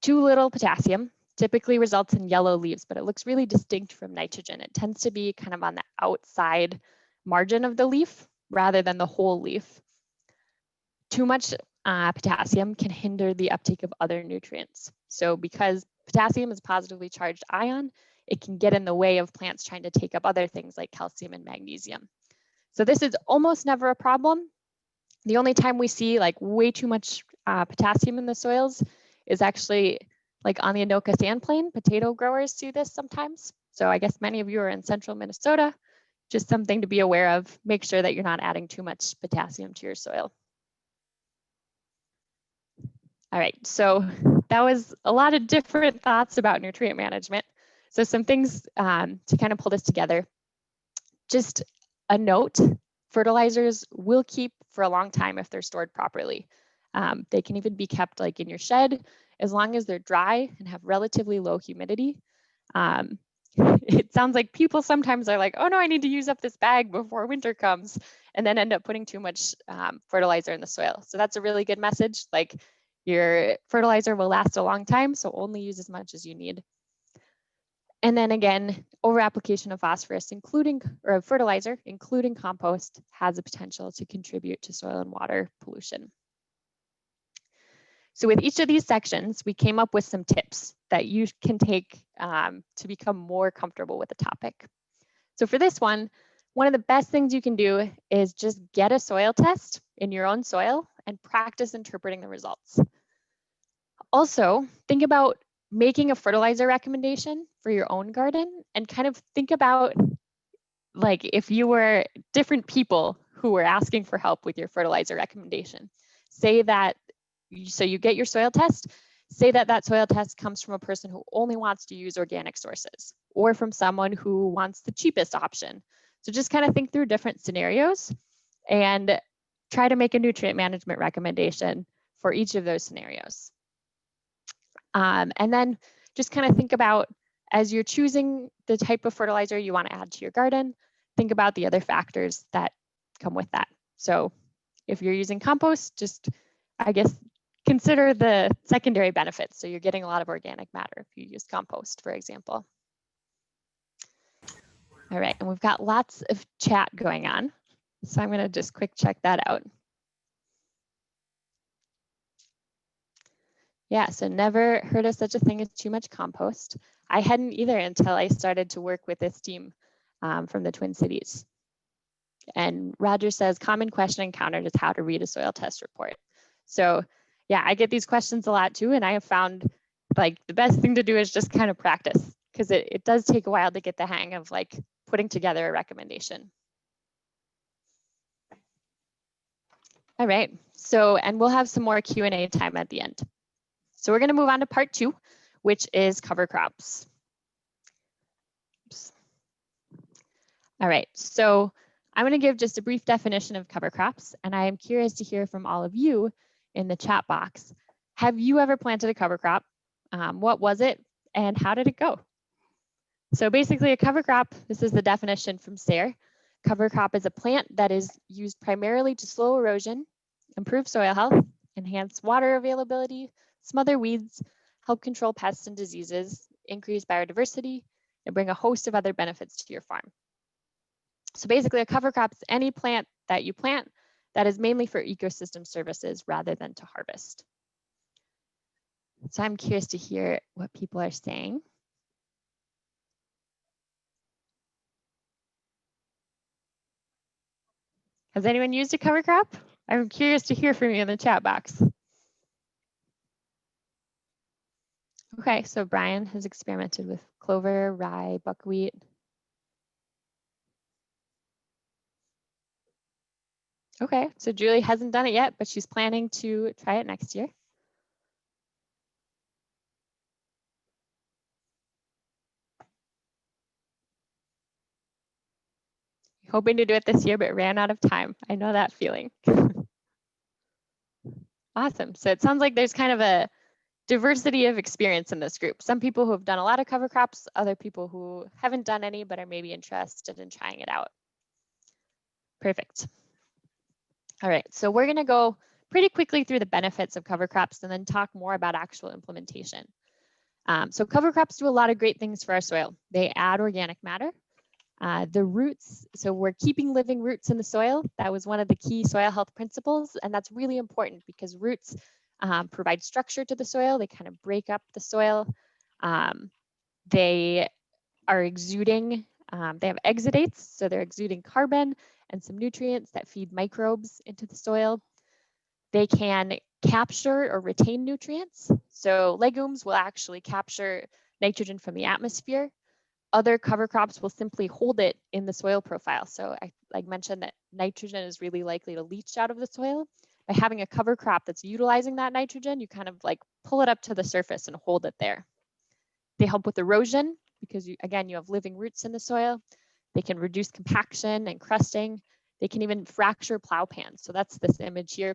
[SPEAKER 4] Too little potassium typically results in yellow leaves, but it looks really distinct from nitrogen. It tends to be kind of on the outside margin of the leaf rather than the whole leaf. Too much potassium can hinder the uptake of other nutrients. So because potassium is a positively charged ion, it can get in the way of plants trying to take up other things like calcium and magnesium. So this is almost never a problem. The only time we see like way too much potassium in the soils is actually like on the Anoka sand plain. Potato growers see this sometimes. So I guess many of you are in central Minnesota. Just something to be aware of. Make sure that you're not adding too much potassium to your soil. All right, so that was a lot of different thoughts about nutrient management. So some things to kind of pull this together. Just a note, fertilizers will keep for a long time if they're stored properly. They can even be kept like in your shed as long as they're dry and have relatively low humidity. It sounds like people sometimes are like, oh no, I need to use up this bag before winter comes, and then end up putting too much fertilizer in the soil. So that's a really good message. Like your fertilizer will last a long time, so only use as much as you need. And then again, over application of phosphorus, including, or fertilizer, including compost, has the potential to contribute to soil and water pollution. So with each of these sections, we came up with some tips that you can take to become more comfortable with the topic. So for this one of the best things you can do is just get a soil test in your own soil and practice interpreting the results. Also, think about making a fertilizer recommendation for your own garden and kind of think about like if you were different people who were asking for help with your fertilizer recommendation. Say that, so you get your soil test, say that that soil test comes from a person who only wants to use organic sources or from someone who wants the cheapest option. So just kind of think through different scenarios and try to make a nutrient management recommendation for each of those scenarios. And then just kind of think about, as you're choosing the type of fertilizer you want to add to your garden, think about the other factors that come with that. So if you're using compost, just, I guess, consider the secondary benefits. So you're getting a lot of organic matter if you use compost, for example. All right, and we've got lots of chat going on. So I'm going to just quick check that out. Yeah, so never heard of such a thing as too much compost. I hadn't either until I started to work with this team from the Twin Cities. And Roger says, common question encountered is how to read a soil test report. So yeah, I get these questions a lot too, and I have found like the best thing to do is just kind of practice, because it does take a while to get the hang of like putting together a recommendation. All right, so, and we'll have some more Q&A time at the end. So we're going to move on to part 2, which is cover crops. Oops. All right, so I'm going to give just a brief definition of cover crops, and I am curious to hear from all of you in the chat box. Have you ever planted a cover crop? What was it, and how did it go? So basically a cover crop, this is the definition from SARE. Cover crop is a plant that is used primarily to slow erosion, improve soil health, enhance water availability, smother weeds, help control pests and diseases, increase biodiversity, and bring a host of other benefits to your farm. So basically a cover crop is any plant that you plant that is mainly for ecosystem services rather than to harvest. So I'm curious to hear what people are saying. Has anyone used a cover crop? I'm curious to hear from you in the chat box. Okay, so Brian has experimented with clover, rye, buckwheat. Okay, so Julie hasn't done it yet, but she's planning to try it next year. Hoping to do it this year, but ran out of time. I know that feeling. Awesome. So it sounds like there's kind of a diversity of experience in this group. Some people who have done a lot of cover crops, other people who haven't done any, but are maybe interested in trying it out. Perfect. All right, so we're going to go pretty quickly through the benefits of cover crops and then talk more about actual implementation. So cover crops do a lot of great things for our soil. They add organic matter. The roots, so we're keeping living roots in the soil. That was one of the key soil health principles, and that's really important because roots provide structure to the soil. They kind of break up the soil. They are exuding, they have exudates, so they're exuding carbon and some nutrients that feed microbes into the soil. They can capture or retain nutrients. So legumes will actually capture nitrogen from the atmosphere. Other cover crops will simply hold it in the soil profile. So I mentioned that nitrogen is really likely to leach out of the soil. By having a cover crop that's utilizing that nitrogen, you kind of like pull it up to the surface and hold it there. They help with erosion because again, you have living roots in the soil. They can reduce compaction and crusting. They can even fracture plow pans. So that's this image here.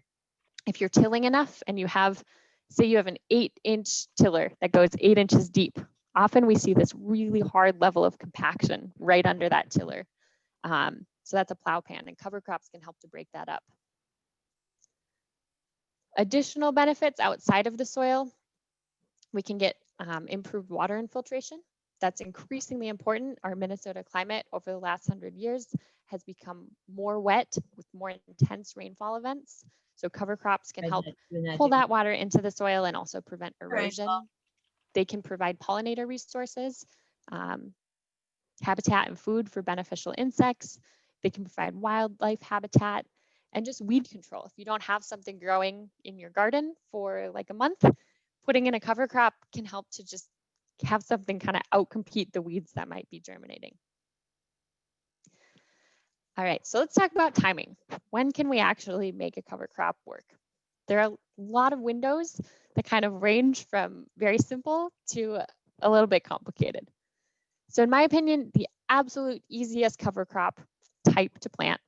[SPEAKER 4] If you're tilling enough and you have, say you have an 8-inch tiller that goes 8 inches deep, often we see this really hard level of compaction right under that tiller. So that's a plow pan, and cover crops can help to break that up. Additional benefits outside of the soil, we can get improved water infiltration. that's increasingly important. Our Minnesota climate over the last 100 years has become more wet with more intense rainfall events. So cover crops can help pull that water into the soil and also prevent erosion. They can provide pollinator resources, habitat and food for beneficial insects. They can provide wildlife habitat and just weed control. If you don't have something growing in your garden for like a month, putting in a cover crop can help to just have something kind of outcompete the weeds that might be germinating. All right, so let's talk about timing. When can we actually make a cover crop work? There are a lot of windows that kind of range from very simple to a little bit complicated. So in my opinion, the absolute easiest cover crop type to plant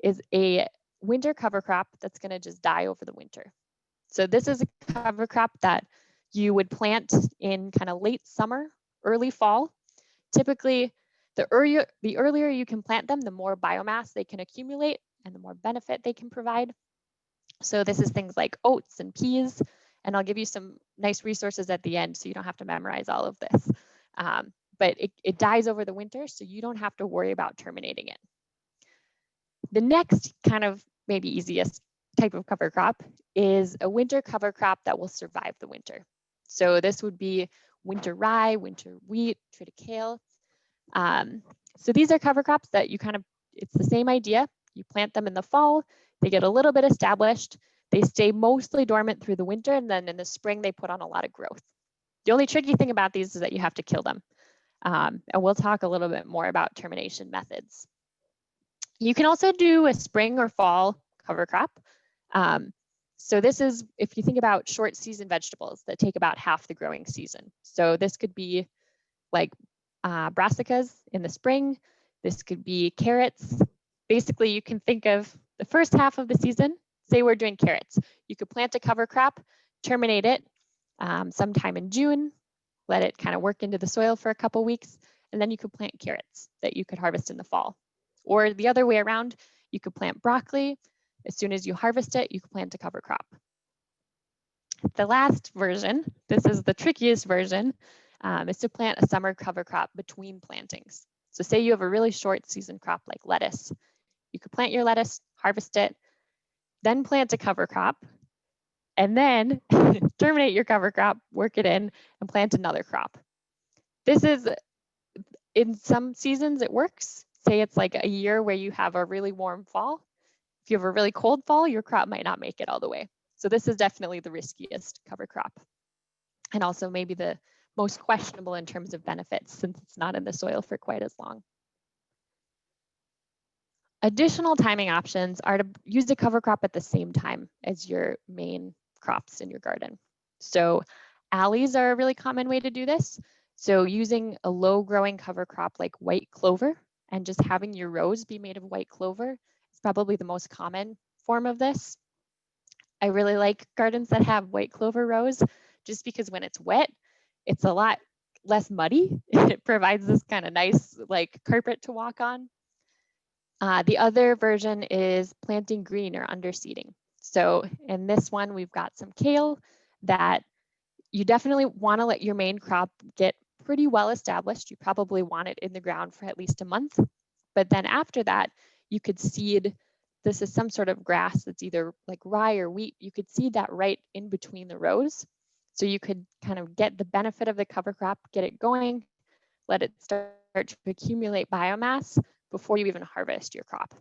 [SPEAKER 4] is a winter cover crop that's going to just die over the winter. So this is a cover crop that you would plant in kind of late summer, early fall. Typically, the earlier you can plant them, the more biomass they can accumulate and the more benefit they can provide. So this is things like oats and peas, and I'll give you some nice resources at the end so you don't have to memorize all of this. But it dies over the winter, so you don't have to worry about terminating it. The next kind of maybe easiest type of cover crop is a winter cover crop that will survive the winter. So this would be winter rye, winter wheat, triticale. So these are cover crops that you kind of, it's the same idea. You plant them in the fall, they get a little bit established, they stay mostly dormant through the winter, and then in the spring they put on a lot of growth. The only tricky thing about these is that you have to kill them. And we'll talk a little bit more about termination methods. You can also do a spring or fall cover crop. So this is, if you think about short season vegetables that take about half the growing season. So this could be like brassicas in the spring. This could be carrots. Basically, you can think of the first half of the season, say we're doing carrots. You could plant a cover crop, terminate it sometime in June, let it kind of work into the soil for a couple weeks, and then you could plant carrots that you could harvest in the fall. Or the other way around, you could plant broccoli. As soon as you harvest it, you could plant a cover crop. The last version, this is the trickiest version, is to plant a summer cover crop between plantings. So say you have a really short season crop like lettuce. You could plant your lettuce, harvest it, then plant a cover crop, and then terminate your cover crop, work it in, and plant another crop. This is, in some seasons it works. Say it's like a year where you have a really warm fall. If you have a really cold fall, your crop might not make it all the way. So this is definitely the riskiest cover crop. And also maybe the most questionable in terms of benefits since it's not in the soil for quite as long. Additional timing options are to use a cover crop at the same time as your main crops in your garden. So alleys are a really common way to do this. So using a low growing cover crop like white clover and just having your rows be made of white clover is probably the most common form of this. I really like gardens that have white clover rows just because when it's wet, it's a lot less muddy. It provides this kind of nice like carpet to walk on. The other version is planting green or underseeding. So in this one, we've got some kale that you definitely want to let your main crop get pretty well established. You probably want it in the ground for at least a month. But then after that, you could seed, this is some sort of grass that's either like rye or wheat. You could seed that right in between the rows. So you could kind of get the benefit of the cover crop, get it going, let it start to accumulate biomass before you even harvest your crop.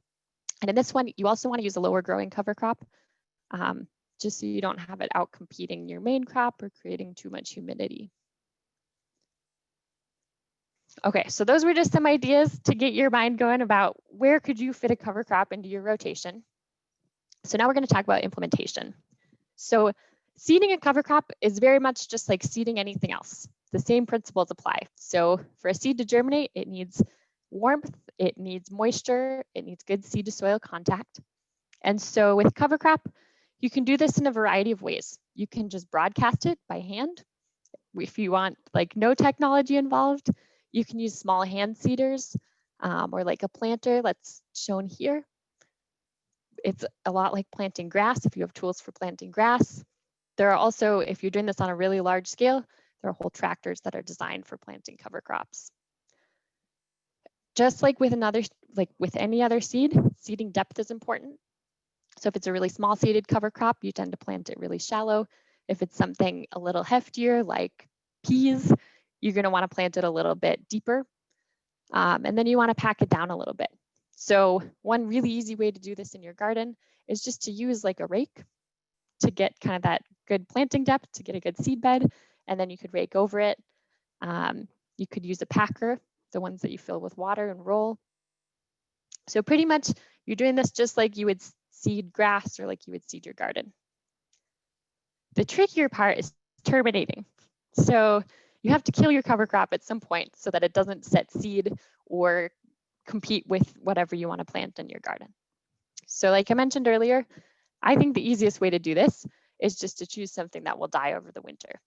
[SPEAKER 4] And in this one, you also want to use a lower growing cover crop, just so you don't have it out competing your main crop or creating too much humidity. Okay, so those were just some ideas to get your mind going about where could you fit a cover crop into your rotation. So now we're going to talk about implementation. So seeding a cover crop is very much just like seeding anything else. The same principles apply. So for a seed to germinate, it needs warmth, it needs moisture, it needs good seed to soil contact. And so with cover crop, you can do this in a variety of ways. You can just broadcast it by hand. If you want like no technology involved, you can use small hand seeders or like a planter that's shown here. It's a lot like planting grass if you have tools for planting grass. There are also, if you're doing this on a really large scale, They're whole tractors that are designed for planting cover crops. Just like with any other seed, seeding depth is important. So if it's a really small seeded cover crop, you tend to plant it really shallow. If it's something a little heftier like peas, you're going to want to plant it a little bit deeper. And then you want to pack it down a little bit. So one really easy way to do this in your garden is just to use like a rake to get kind of that good planting depth, to get a good seed bed, and then you could rake over it. You could use a packer, the ones that you fill with water and roll. So pretty much you're doing this just like you would seed grass or like you would seed your garden. The trickier part is terminating. So you have to kill your cover crop at some point so that it doesn't set seed or compete with whatever you want to plant in your garden. So like I mentioned earlier, I think the easiest way to do this is just to choose something that will die over the winter.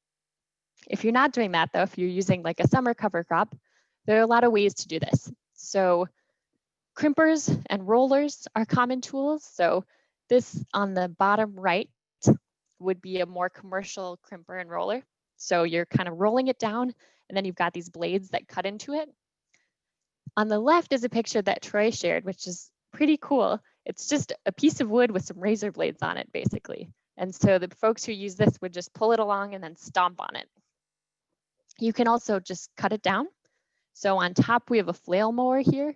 [SPEAKER 4] If you're not doing that though, if you're using like a summer cover crop, there are a lot of ways to do this. So crimpers and rollers are common tools. So this on the bottom right would be a more commercial crimper and roller. So you're kind of rolling it down and then you've got these blades that cut into it. On the left is a picture that Troy shared, which is pretty cool. It's just a piece of wood with some razor blades on it, basically. And so the folks who use this would just pull it along and then stomp on it. You can also just cut it down. So on top, we have a flail mower here.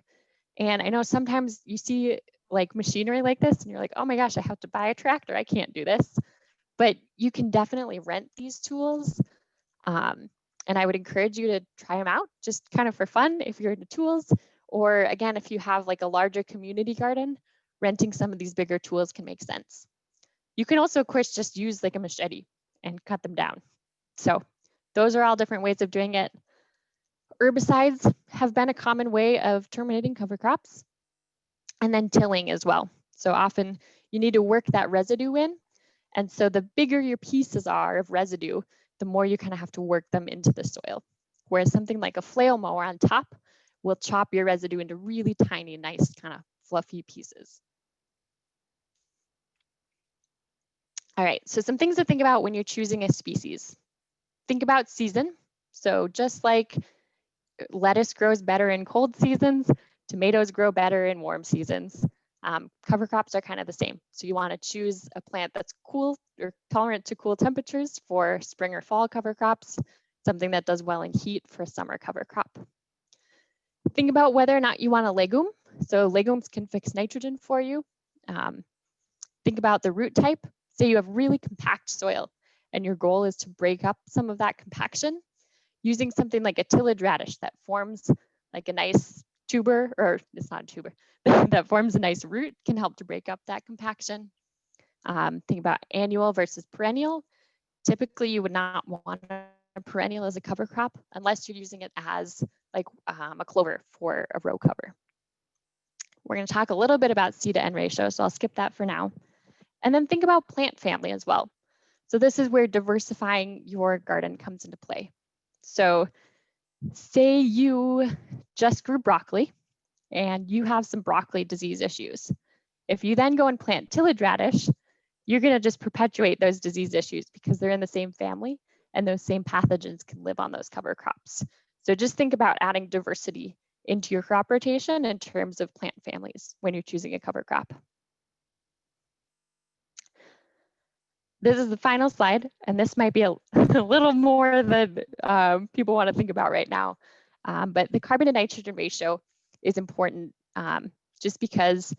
[SPEAKER 4] And I know sometimes you see like machinery like this and you're like, oh my gosh, I have to buy a tractor. I can't do this. But you can definitely rent these tools. And I would encourage you to try them out just kind of for fun if you're into tools. Or again, if you have like a larger community garden, renting some of these bigger tools can make sense. You can also, of course, just use like a machete and cut them down. So those are all different ways of doing it. Herbicides have been a common way of terminating cover crops. And then tilling as well. So often you need to work that residue in. And so the bigger your pieces are of residue, the more you kind of have to work them into the soil. Whereas something like a flail mower on top will chop your residue into really tiny, nice kind of fluffy pieces. All right, so some things to think about when you're choosing a species. Think about season. So just like lettuce grows better in cold seasons, tomatoes grow better in warm seasons. Cover crops are kind of the same. So you want to choose a plant that's cool or tolerant to cool temperatures for spring or fall cover crops, something that does well in heat for a summer cover crop. Think about whether or not you want a legume. So legumes can fix nitrogen for you. Think about the root type. Say you have really compact soil and your goal is to break up some of that compaction. Using something like a tillage radish that forms like a nice tuber, or it's not a tuber, that forms a nice root can help to break up that compaction. Think about annual versus perennial. Typically, you would not want a perennial as a cover crop unless you're using it as like a clover for a row cover. We're going to talk a little bit about C to N ratio, so I'll skip that for now. And then think about plant family as well. So this is where diversifying your garden comes into play. So say you just grew broccoli and you have some broccoli disease issues. If you then go and plant tillage radish, you're going to just perpetuate those disease issues because they're in the same family and those same pathogens can live on those cover crops. So just think about adding diversity into your crop rotation in terms of plant families when you're choosing a cover crop. This is the final slide, and this might be a little more than people want to think about right now. But the carbon to nitrogen ratio is important just because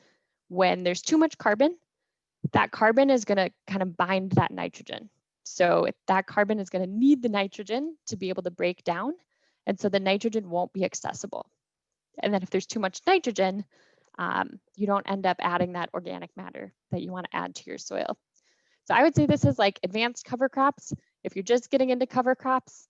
[SPEAKER 4] when there's too much carbon, that carbon is going to kind of bind that nitrogen. So that carbon is going to need the nitrogen to be able to break down. And so the nitrogen won't be accessible. And then if there's too much nitrogen, you don't end up adding that organic matter that you want to add to your soil. So I would say this is like advanced cover crops. If you're just getting into cover crops,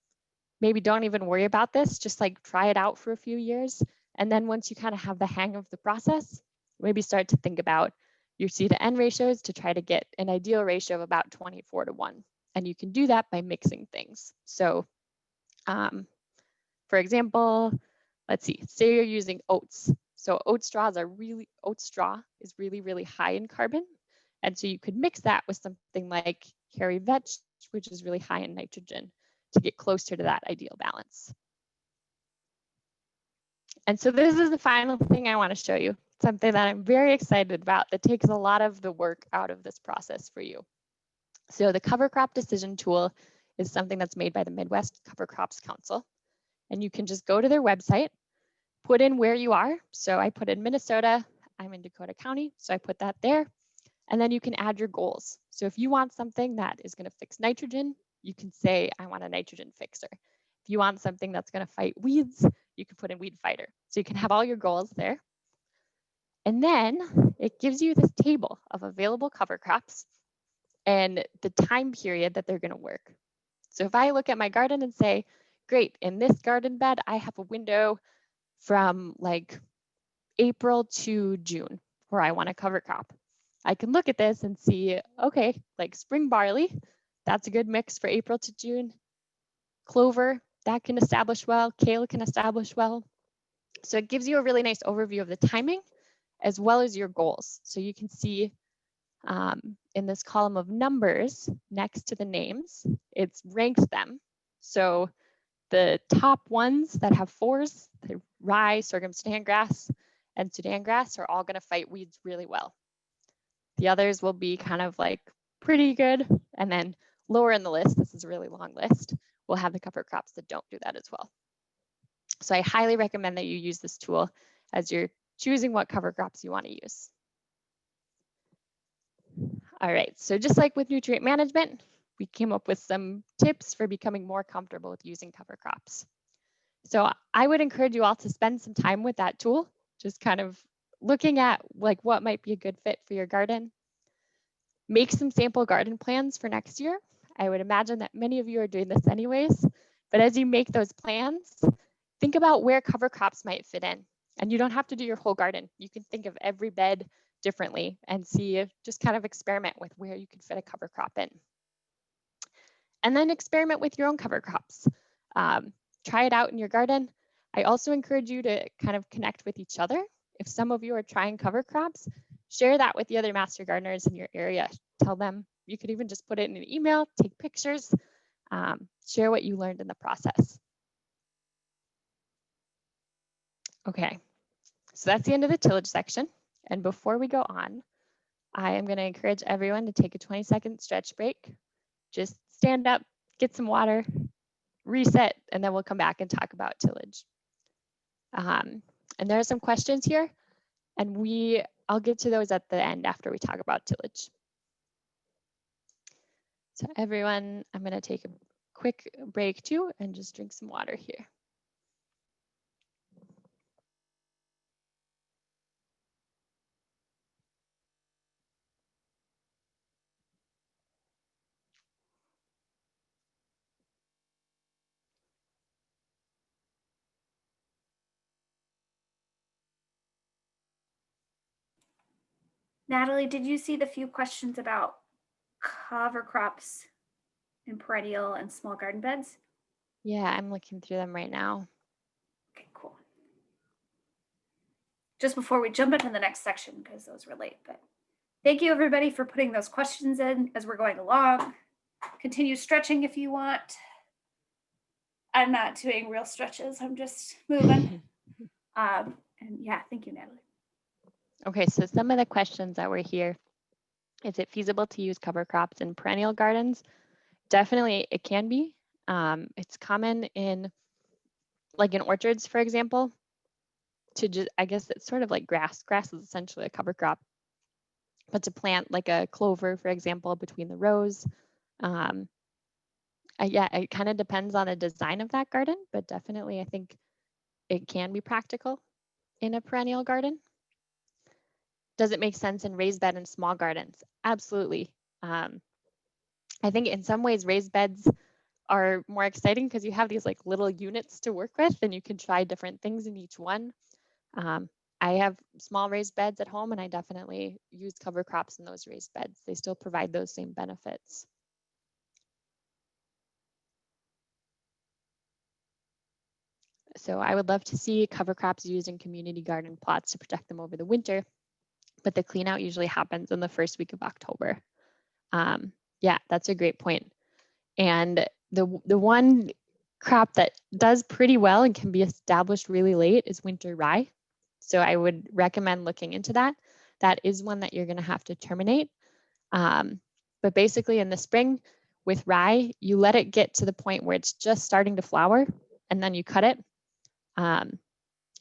[SPEAKER 4] maybe don't even worry about this. Just like try it out for a few years. And then once you kind of have the hang of the process, maybe start to think about your C to N ratios to try to get an ideal ratio of about 24:1. And you can do that by mixing things. So for example, let's see, say you're using oats. So oat straw is really, really high in carbon. And so you could mix that with something like hairy vetch, which is really high in nitrogen. to get closer to that ideal balance. And so this is the final thing I want to show you, something that I'm very excited about that takes a lot of the work out of this process for you. So the cover crop decision tool is something that's made by the Midwest Cover Crops Council. And you can just go to their website, put in where you are. So I put in Minnesota, I'm in Dakota County, so I put that there. And then you can add your goals. So if you want something that is going to fix nitrogen, you can say, I want a nitrogen fixer. If you want something that's going to fight weeds, you can put in weed fighter. So you can have all your goals there. And then it gives you this table of available cover crops and the time period that they're going to work. So if I look at my garden and say, great, in this garden bed, I have a window from like April to June where I want a cover crop. I can look at this and see, okay, like spring barley, that's a good mix for April to June. Clover, that can establish well. Kale can establish well. So it gives you a really nice overview of the timing as well as your goals. So you can see in this column of numbers next to the names, it's ranked them. So the top ones that have 4s, the rye, sorghum, Sudan grass, and Sudan grass are all going to fight weeds really well. The others will be kind of like pretty good. And then lower in the list, this is a really long list, we'll have the cover crops that don't do that as well. So I highly recommend that you use this tool as you're choosing what cover crops you want to use. All right, so just like with nutrient management, we came up with some tips for becoming more comfortable with using cover crops. So I would encourage you all to spend some time with that tool, just kind of looking at like what might be a good fit for your garden. Make some sample garden plans for next year. I would imagine that many of you are doing this anyways, but as you make those plans, think about where cover crops might fit in. And you don't have to do your whole garden. You can think of every bed differently and see if just kind of experiment with where you can fit a cover crop in. And then experiment with your own cover crops. Try it out in your garden. I also encourage you to kind of connect with each other. If some of you are trying cover crops, share that with the other master gardeners in your area. Tell them, you could even just put it in an email, take pictures, share what you learned in the process. Okay, so that's the end of the tillage section. And before we go on, I am going to encourage everyone to take a 20-second stretch break. Just stand up, get some water, reset, and then we'll come back and talk about tillage. And there are some questions here, and I'll get to those at the end after we talk about tillage. So everyone, I'm going to take a quick break too and just drink some water here.
[SPEAKER 1] Natalie, did you see the few questions about cover crops in perennial and small garden beds?
[SPEAKER 4] Yeah, I'm looking through them right now.
[SPEAKER 1] Okay, cool. Just before we jump into the next section, because those relate, but thank you everybody for putting those questions in as we're going along. Continue stretching if you want. I'm not doing real stretches, I'm just moving. And yeah, thank you, Natalie.
[SPEAKER 4] Okay, so some of the questions that were here, is it feasible to use cover crops in perennial gardens? Definitely it can be. It's common in orchards, for example, to just, I guess it's sort of like grass. Grass is essentially a cover crop, but to plant like a clover, for example, between the rows. Yeah, it kind of depends on the design of that garden, but definitely I think it can be practical in a perennial garden. Does it make sense in raised bed and small gardens? Absolutely. I think in some ways raised beds are more exciting because you have these like little units to work with and you can try different things in each one. I have small raised beds at home and I definitely use cover crops in those raised beds. They still provide those same benefits. So I would love to see cover crops used in community garden plots to protect them over the winter, but the clean out usually happens in the first week of October. Yeah, that's a great point. And The one crop that does pretty well and can be established really late is winter rye. So I would recommend looking into that. That is one that you're going to have to terminate. But basically in the spring with rye, you let it get to the point where it's just starting to flower and then you cut it. And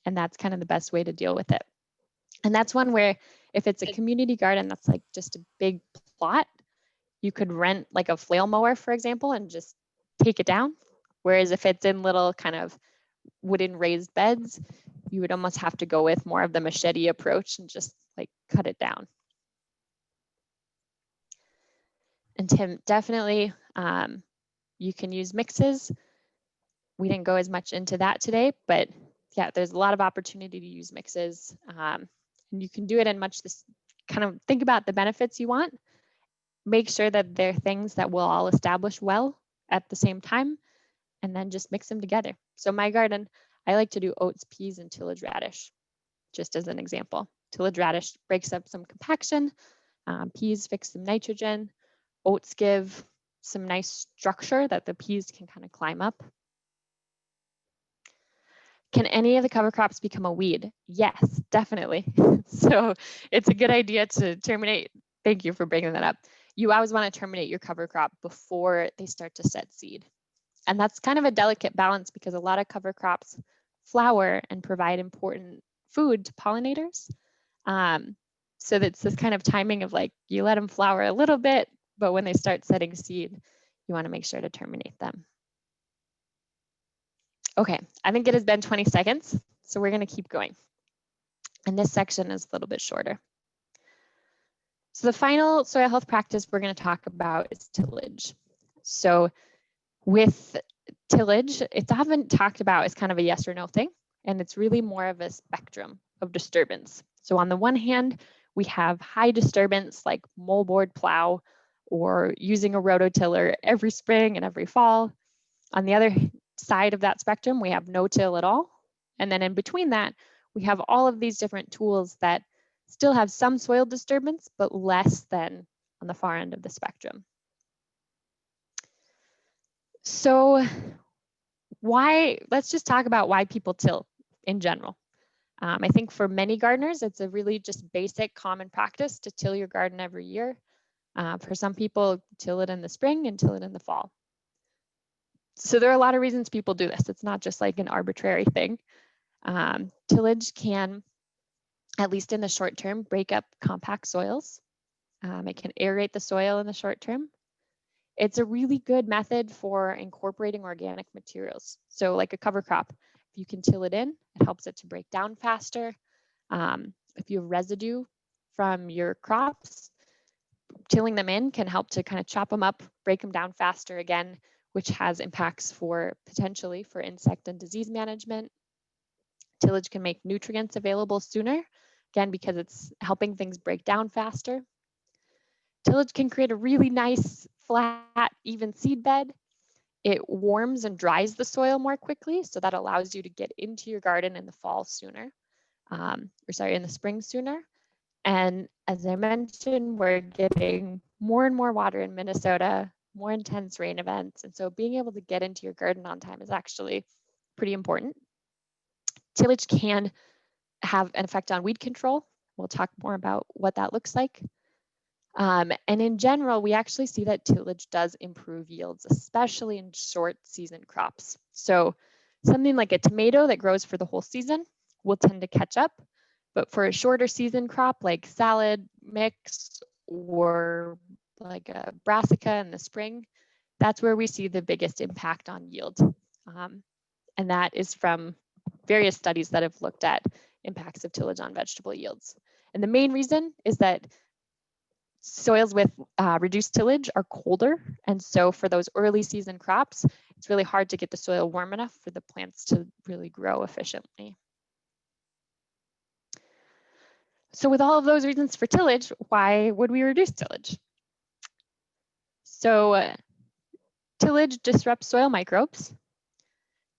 [SPEAKER 4] that's kind of the best way to deal with it. And that's one where if it's a community garden that's like just a big plot, you could rent like a flail mower, for example, and just take it down. Whereas if it's in little kind of wooden raised beds, you would almost have to go with more of the machete approach and just like cut it down. And Tim, definitely you can use mixes. We didn't go as much into that today, but yeah, there's a lot of opportunity to use mixes. And you can do it in much this kind of think about the benefits you want. Make sure that they're things that will all establish well at the same time, and then just mix them together. So my garden, I like to do oats, peas, and tillage radish, just as an example. Tillage radish breaks up some compaction, peas fix some nitrogen, oats give some nice structure that the peas can kind of climb up. Can any of the cover crops become a weed? Yes, definitely. So it's a good idea to terminate. Thank you for bringing that up. You always want to terminate your cover crop before they start to set seed. And that's kind of a delicate balance because a lot of cover crops flower and provide important food to pollinators. So that's this kind of timing of like, you let them flower a little bit, but when they start setting seed, you want to make sure to terminate them. Okay, I think it has been 20 seconds, so we're going to keep going. And this section is a little bit shorter. So the final soil health practice we're going to talk about is tillage. So with tillage, it's often talked about as kind of a yes or no thing, and it's really more of a spectrum of disturbance. So on the one hand, we have high disturbance like moldboard plow or using a rototiller every spring and every fall. On the other side of that spectrum, we have no till at all. And then in between that, we have all of these different tools that still have some soil disturbance, but less than on the far end of the spectrum. So let's just talk about why people till in general. I think for many gardeners, it's a really just basic common practice to till your garden every year. For some people, till it in the spring and till it in the fall. So there are a lot of reasons people do this. It's not just like an arbitrary thing. Tillage can, at least in the short term, break up compact soils. It can aerate the soil in the short term. It's a really good method for incorporating organic materials. So like a cover crop, if you can till it in, it helps it to break down faster. If you have residue from your crops, tilling them in can help to kind of chop them up, break them down faster again, which has impacts for potentially for insect and disease management. Tillage can make nutrients available sooner, again, because it's helping things break down faster. Tillage can create a really nice, flat, even seed bed. It warms and dries the soil more quickly, so that allows you to get into your garden in the fall sooner, in the spring sooner. And as I mentioned, we're getting more and more water in Minnesota, more intense rain events. And so being able to get into your garden on time is actually pretty important. Tillage can have an effect on weed control. We'll talk more about what that looks like. And in general, we actually see that tillage does improve yields, especially in short season crops. So something like a tomato that grows for the whole season will tend to catch up. But for a shorter season crop like salad mix or like a brassica in the spring, that's where we see the biggest impact on yield. And that is from various studies that have looked at impacts of tillage on vegetable yields. And the main reason is that soils with reduced tillage are colder. And so for those early season crops, it's really hard to get the soil warm enough for the plants to really grow efficiently. So with all of those reasons for tillage, why would we reduce tillage? So tillage disrupts soil microbes.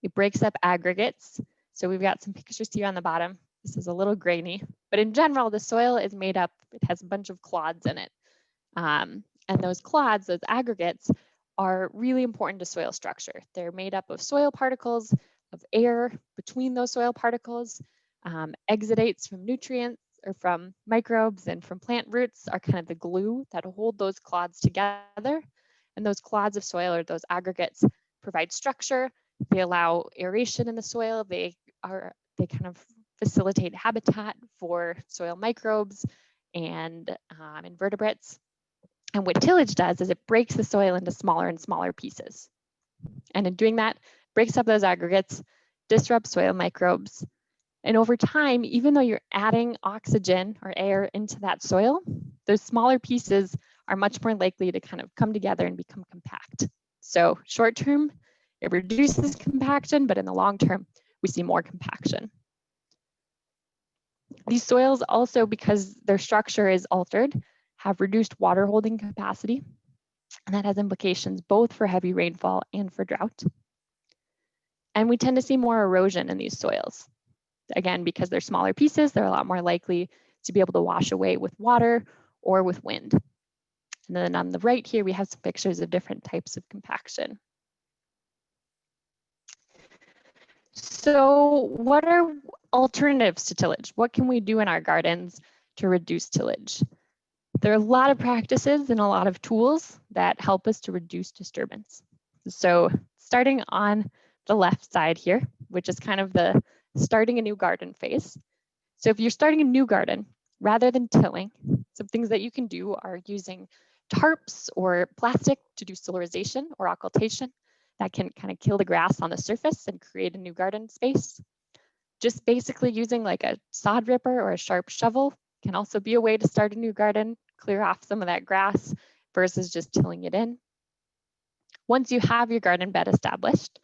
[SPEAKER 4] It breaks up aggregates. So we've got some pictures here on the bottom. This is a little grainy, but in general, the soil is made up, it has a bunch of clods in it. And those clods, those aggregates, are really important to soil structure. They're made up of soil particles, of air between those soil particles, exudates from nutrients or from microbes and from plant roots are kind of the glue that hold those clods together. And those clods of soil or those aggregates provide structure. They allow aeration in the soil. They kind of facilitate habitat for soil microbes and invertebrates. And what tillage does is it breaks the soil into smaller and smaller pieces. And in doing that, breaks up those aggregates, disrupts soil microbes. And over time, even though you're adding oxygen or air into that soil, those smaller pieces are much more likely to kind of come together and become compact. So short term, it reduces compaction, but in the long term, we see more compaction. These soils also, because their structure is altered, have reduced water holding capacity. And that has implications both for heavy rainfall and for drought. And we tend to see more erosion in these soils. Again, because they're smaller pieces, they're a lot more likely to be able to wash away with water or with wind. And then on the right here, we have some pictures of different types of compaction. So what are alternatives to tillage? What can we do in our gardens to reduce tillage? There are a lot of practices and a lot of tools that help us to reduce disturbance. So starting on the left side here, which is kind of the starting a new garden phase. So if you're starting a new garden, rather than tilling, some things that you can do are using tarps or plastic to do solarization or occultation. That can kind of kill the grass on the surface and create a new garden space. Just basically using like a sod ripper or a sharp shovel can also be a way to start a new garden, clear off some of that grass versus just tilling it in. Once you have your garden bed established,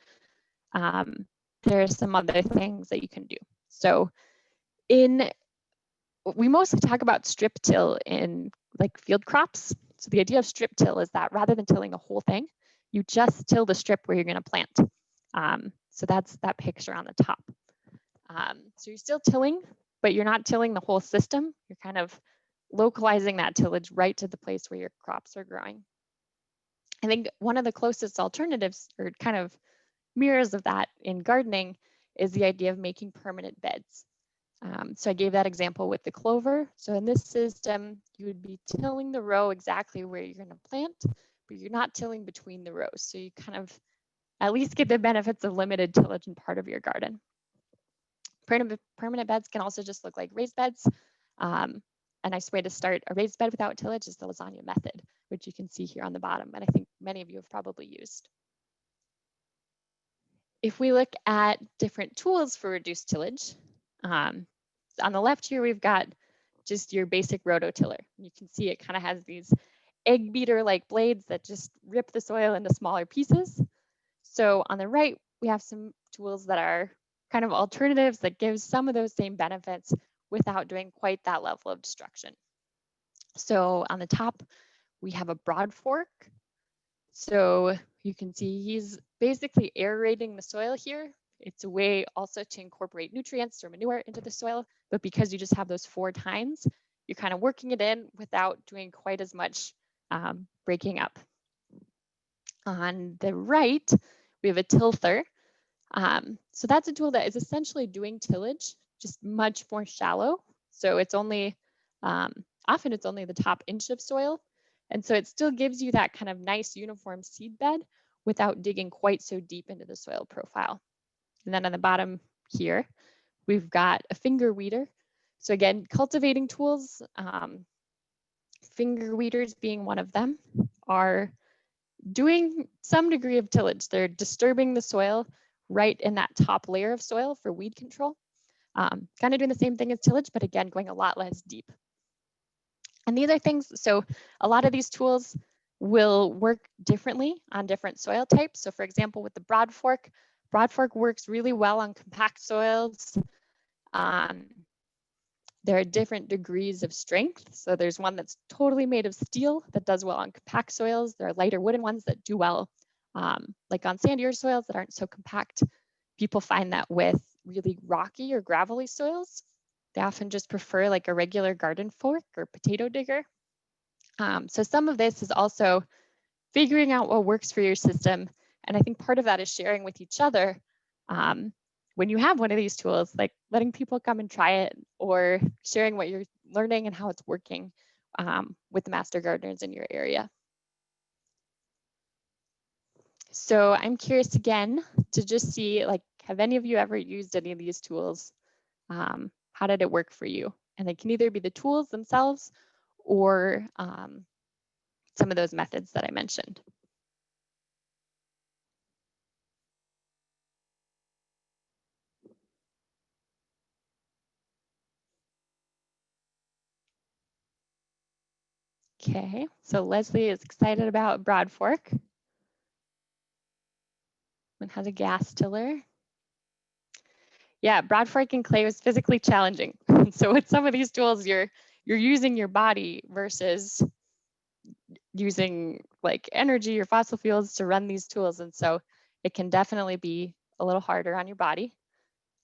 [SPEAKER 4] there are some other things that you can do. So we mostly talk about strip till in like field crops. So the idea of strip till is that rather than tilling the whole thing, you just till the strip where you're going to plant. So that's that picture on the top. So you're still tilling, but you're not tilling the whole system. You're kind of localizing that tillage right to the place where your crops are growing. I think one of the closest alternatives or kind of mirrors of that in gardening is the idea of making permanent beds. So I gave that example with the clover. So in this system, you would be tilling the row exactly where you're going to plant, but you're not tilling between the rows. So you kind of at least get the benefits of limited tillage in part of your garden. Permanent beds can also just look like raised beds. A nice way to start a raised bed without tillage is the lasagna method, which you can see here on the bottom, and I think many of you have probably used. If we look at different tools for reduced tillage, on the left here, we've got just your basic rototiller. You can see it kind of has these egg beater-like blades that just rip the soil into smaller pieces. So on the right, we have some tools that are kind of alternatives that give some of those same benefits without doing quite that level of destruction. So on the top, we have a broad fork. So you can see he's basically aerating the soil here. It's a way also to incorporate nutrients or manure into the soil, but because you just have those 4 tines, you're kind of working it in without doing quite as much breaking up. On the right, we have a tilther. So that's a tool that is essentially doing tillage, just much more shallow. So it's only, often it's only the top inch of soil. And so it still gives you that kind of nice uniform seed bed without digging quite so deep into the soil profile. And then on the bottom here, we've got a finger weeder. So again, cultivating tools, finger weeders being one of them, are doing some degree of tillage. They're disturbing the soil right in that top layer of soil for weed control. Kind of doing the same thing as tillage, but again, going a lot less deep. And these are things, so a lot of these tools will work differently on different soil types. So for example, with the broad fork works really well on compact soils. There are different degrees of strength. So there's one that's totally made of steel that does well on compact soils. There are lighter wooden ones that do well, like on sandier soils that aren't so compact. People find that with really rocky or gravelly soils, they often just prefer like a regular garden fork or potato digger. So some of this is also figuring out what works for your system. And I think part of that is sharing with each other when you have one of these tools, like letting people come and try it, or sharing what you're learning and how it's working with the master gardeners in your area. So I'm curious again to just see, like, have any of you ever used any of these tools? How did it work for you? And it can either be the tools themselves or some of those methods that I mentioned. Okay, so Leslie is excited about Broad Fork and has a gas tiller. Yeah, Broad Fork and clay was physically challenging. So with some of these tools, you're using your body versus using like energy or fossil fuels to run these tools. And so it can definitely be a little harder on your body.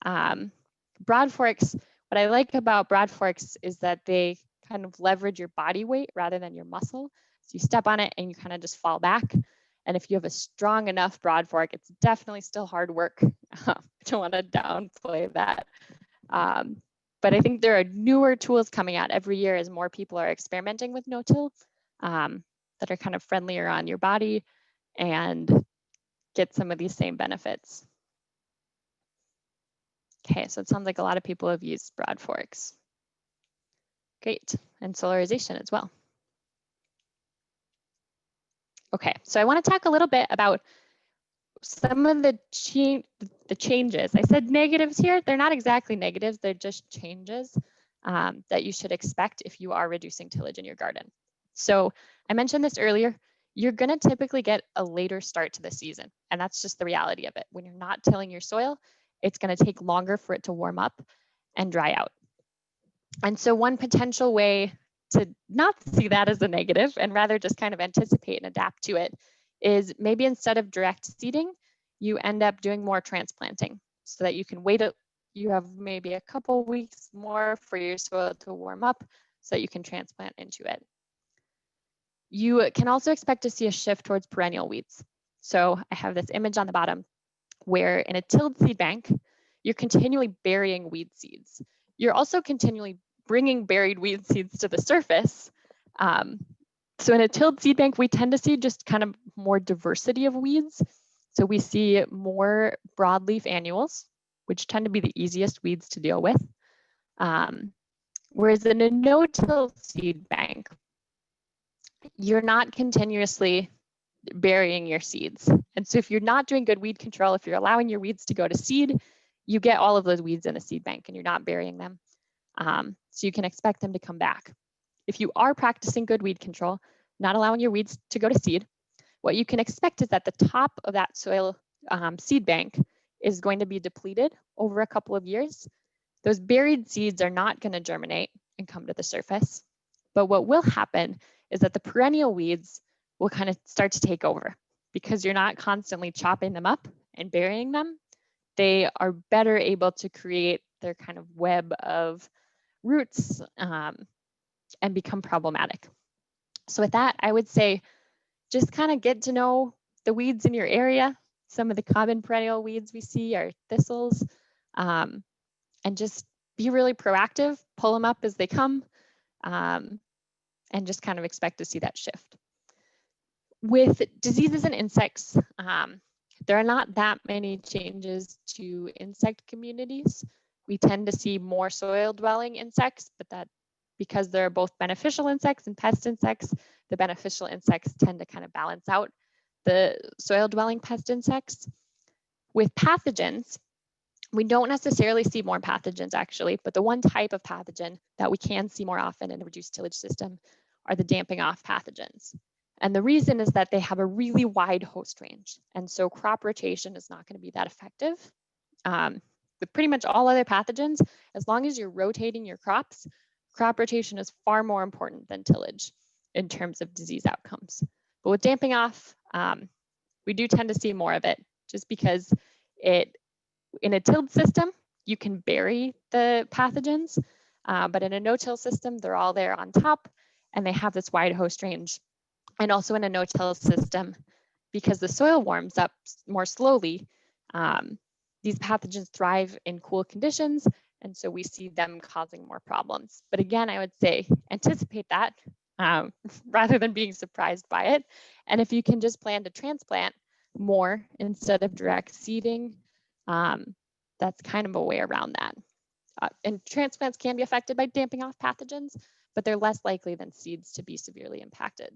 [SPEAKER 4] Broad forks, what I like about broad forks is that they kind of leverage your body weight rather than your muscle. So you step on it and you kind of just fall back. And if you have a strong enough broad fork, it's definitely still hard work. I don't want to downplay that. But I think there are newer tools coming out every year as more people are experimenting with no-till that are kind of friendlier on your body and get some of these same benefits. Okay, so it sounds like a lot of people have used broad forks. Great, and solarization as well. Okay, so I want to talk a little bit about some of the changes. I said negatives here. They're not exactly negatives. They're just changes that you should expect if you are reducing tillage in your garden. So I mentioned this earlier. You're going to typically get a later start to the season, and that's just the reality of it. When you're not tilling your soil, it's going to take longer for it to warm up and dry out. And so one potential way to not see that as a negative and rather just kind of anticipate and adapt to it is maybe instead of direct seeding, you end up doing more transplanting so that you can wait, you have maybe a couple weeks more for your soil to warm up so that you can transplant into it. You can also expect to see a shift towards perennial weeds. So I have this image on the bottom where in a tilled seed bank, you're continually burying weed seeds. You're also continually bringing buried weed seeds to the surface. So in a tilled seed bank, we tend to see just kind of more diversity of weeds. So we see more broadleaf annuals, which tend to be the easiest weeds to deal with. Whereas in a no-till seed bank, you're not continuously burying your seeds. And so if you're not doing good weed control, if you're allowing your weeds to go to seed, you get all of those weeds in the seed bank and you're not burying them. So you can expect them to come back. If you are practicing good weed control, not allowing your weeds to go to seed, what you can expect is that the top of that soil seed bank is going to be depleted over a couple of years. Those buried seeds are not going to germinate and come to the surface. But what will happen is that the perennial weeds will kind of start to take over because you're not constantly chopping them up and burying them. They are better able to create their kind of web of roots and become problematic. So with that, I would say just kind of get to know the weeds in your area. Some of the common perennial weeds we see are thistles, and just be really proactive, pull them up as they come, and just kind of expect to see that shift. With diseases and insects, there are not that many changes to insect communities. We tend to see more soil-dwelling insects, but that because they're both beneficial insects and pest insects, the beneficial insects tend to kind of balance out the soil-dwelling pest insects. With pathogens, we don't necessarily see more pathogens actually, but the one type of pathogen that we can see more often in a reduced tillage system are the damping off pathogens. And the reason is that they have a really wide host range. And so crop rotation is not going to be that effective. With pretty much all other pathogens, as long as you're rotating your crops, crop rotation is far more important than tillage in terms of disease outcomes. But with damping off, we do tend to see more of it just because in a tilled system, you can bury the pathogens, but in a no-till system, they're all there on top and they have this wide host range And also in a no-till system, because the soil warms up more slowly, these pathogens thrive in cool conditions, and so we see them causing more problems. But again, I would say anticipate that rather than being surprised by it. And if you can just plan to transplant more instead of direct seeding, that's kind of a way around that. And transplants can be affected by damping off pathogens, but they're less likely than seeds to be severely impacted.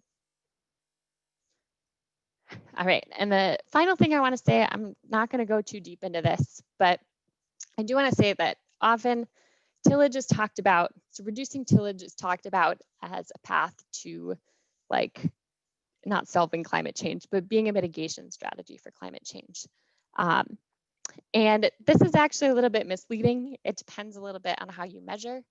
[SPEAKER 4] All right, and the final thing I want to say, I'm not going to go too deep into this, but I do want to say that often tillage is talked about, so reducing tillage is talked about as a path to, like, not solving climate change, but being a mitigation strategy for climate change. And this is actually a little bit misleading. It depends a little bit on how you measure.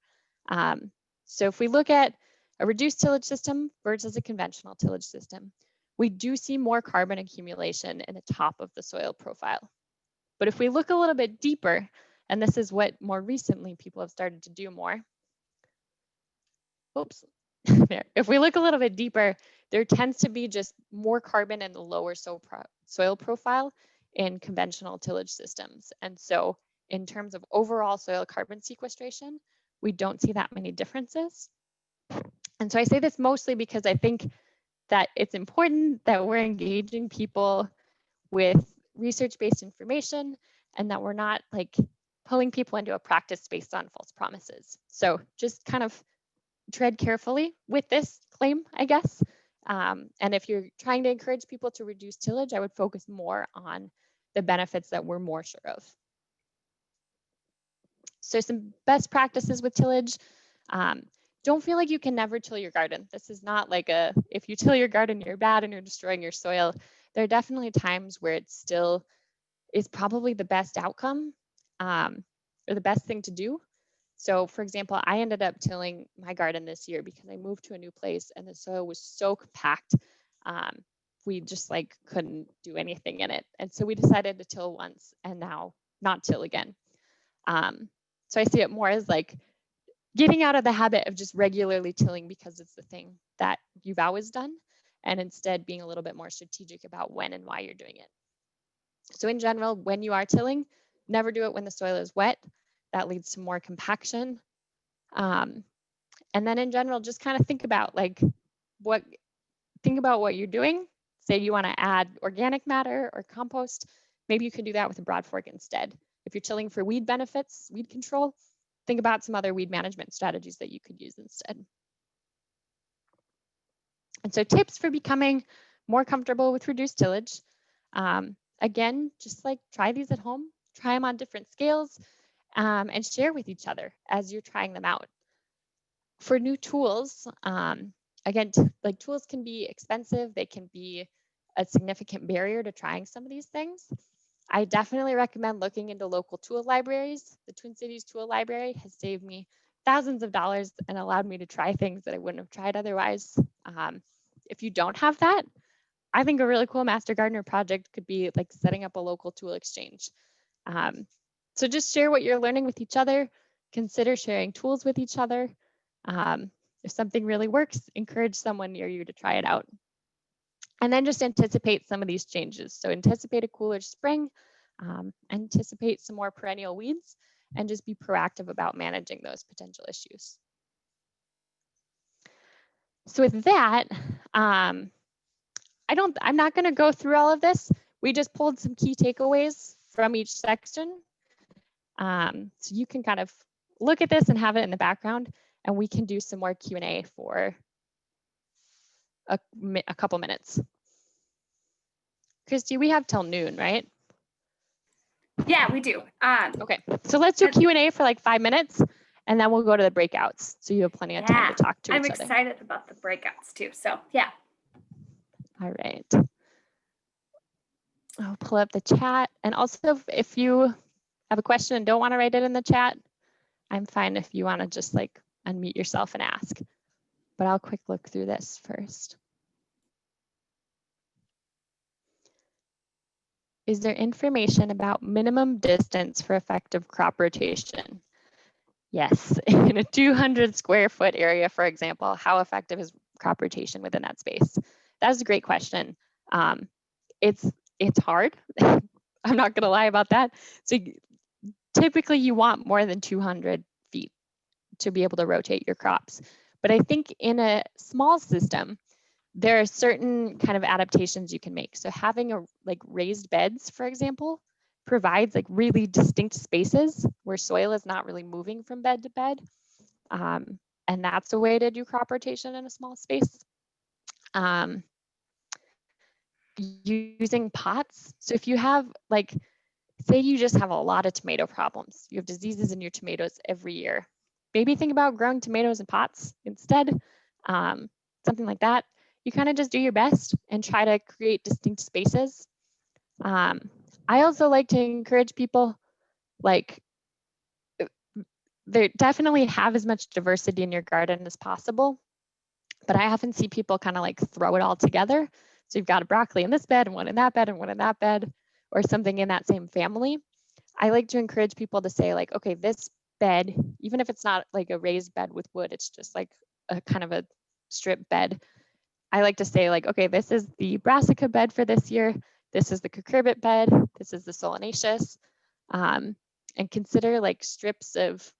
[SPEAKER 4] So if we look at a reduced tillage system versus a conventional tillage system, we do see more carbon accumulation in the top of the soil profile. But if we look a little bit deeper, and this is what more recently people have started to do more. Oops, there. If we look a little bit deeper, there tends to be just more carbon in the lower soil profile in conventional tillage systems. And so in terms of overall soil carbon sequestration, we don't see that many differences. And so I say this mostly because I think that it's important that we're engaging people with research-based information and that we're not like pulling people into a practice based on false promises. So just kind of tread carefully with this claim, I guess. And if you're trying to encourage people to reduce tillage, I would focus more on the benefits that we're more sure of. So some best practices with tillage. Don't feel like you can never till your garden. This is not like if you till your garden, you're bad and you're destroying your soil. There are definitely times where it still is probably the best outcome or the best thing to do. So for example, I ended up tilling my garden this year because I moved to a new place and the soil was so compact. We just like couldn't do anything in it. And so we decided to till once and now not till again. So I see it more as like getting out of the habit of just regularly tilling because it's the thing that you've always done, and instead being a little bit more strategic about when and why you're doing it. So in general, when you are tilling, never do it when the soil is wet. That leads to more compaction. And then in general, just kind of think about what you're doing. Say you want to add organic matter or compost, maybe you can do that with a broad fork instead. If you're tilling for weed benefits, weed control, think about some other weed management strategies that you could use instead. And so tips for becoming more comfortable with reduced tillage. Again, just like try these at home, try them on different scales, and share with each other as you're trying them out. For new tools, again, like tools can be expensive. They can be a significant barrier to trying some of these things. I definitely recommend looking into local tool libraries. The Twin Cities Tool Library has saved me thousands of dollars and allowed me to try things that I wouldn't have tried otherwise. If you don't have that, I think a really cool Master Gardener project could be like setting up a local tool exchange. So just share what you're learning with each other. Consider sharing tools with each other. If something really works, encourage someone near you to try it out. And then just anticipate some of these changes. So anticipate a cooler spring, anticipate some more perennial weeds, and just be proactive about managing those potential issues. So with that, I'm not going to go through all of this. We just pulled some key takeaways from each section. So you can kind of look at this and have it in the background, and we can do some more Q&A for a couple minutes. Christy, we have till noon, right?
[SPEAKER 1] Yeah, we do.
[SPEAKER 4] Okay, so let's do Q&A for like 5 minutes, and then we'll go to the breakouts. So you have plenty of time to talk to each other.
[SPEAKER 1] I'm excited about the breakouts too. So yeah.
[SPEAKER 4] All right. I'll pull up the chat. And also, if you have a question and don't want to write it in the chat, I'm fine if you want to just like unmute yourself and ask. But I'll quick look through this first. Is there information about minimum distance for effective crop rotation? Yes, in a 200 square foot area, for example, how effective is crop rotation within that space? That's a great question. It's hard. I'm not gonna lie about that. So typically you want more than 200 feet to be able to rotate your crops. But I think in a small system, there are certain kind of adaptations you can make. So having like raised beds, for example, provides like really distinct spaces where soil is not really moving from bed to bed. And that's a way to do crop rotation in a small space. Using pots. So if you have like, say you just have a lot of tomato problems, you have diseases in your tomatoes every year, maybe think about growing tomatoes in pots instead, something like that. You kind of just do your best and try to create distinct spaces. I also like to encourage people, like, they definitely have as much diversity in your garden as possible, but I often see people kind of like throw it all together. So you've got a broccoli in this bed and one in that bed and one in that bed, or something in that same family. I like to encourage people to say like, okay, this bed, even if it's not like a raised bed with wood, it's just like a kind of a strip bed. I like to say like, okay, this is the brassica bed for this year. This is the cucurbit bed. This is the solanaceous. And consider like strips of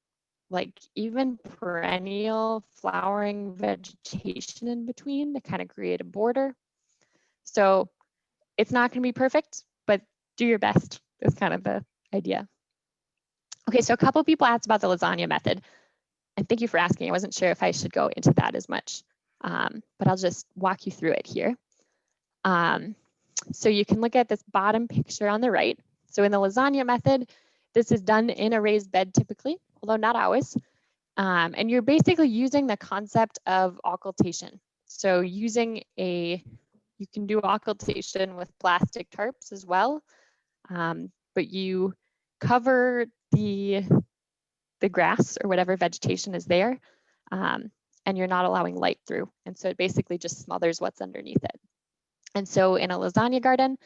[SPEAKER 4] like even perennial flowering vegetation in between to kind of create a border. So it's not going to be perfect, but do your best is kind of the idea. Okay, so a couple of people asked about the lasagna method. And thank you for asking. I wasn't sure if I should go into that as much, but I'll just walk you through it here. So you can look at this bottom picture on the right. So in the lasagna method, this is done in a raised bed typically, although not always. And you're basically using the concept of occultation. So using you can do occultation with plastic tarps as well, but you cover the grass or whatever vegetation is there, and you're not allowing light through. And so it basically just smothers what's underneath it. And so in a lasagna garden,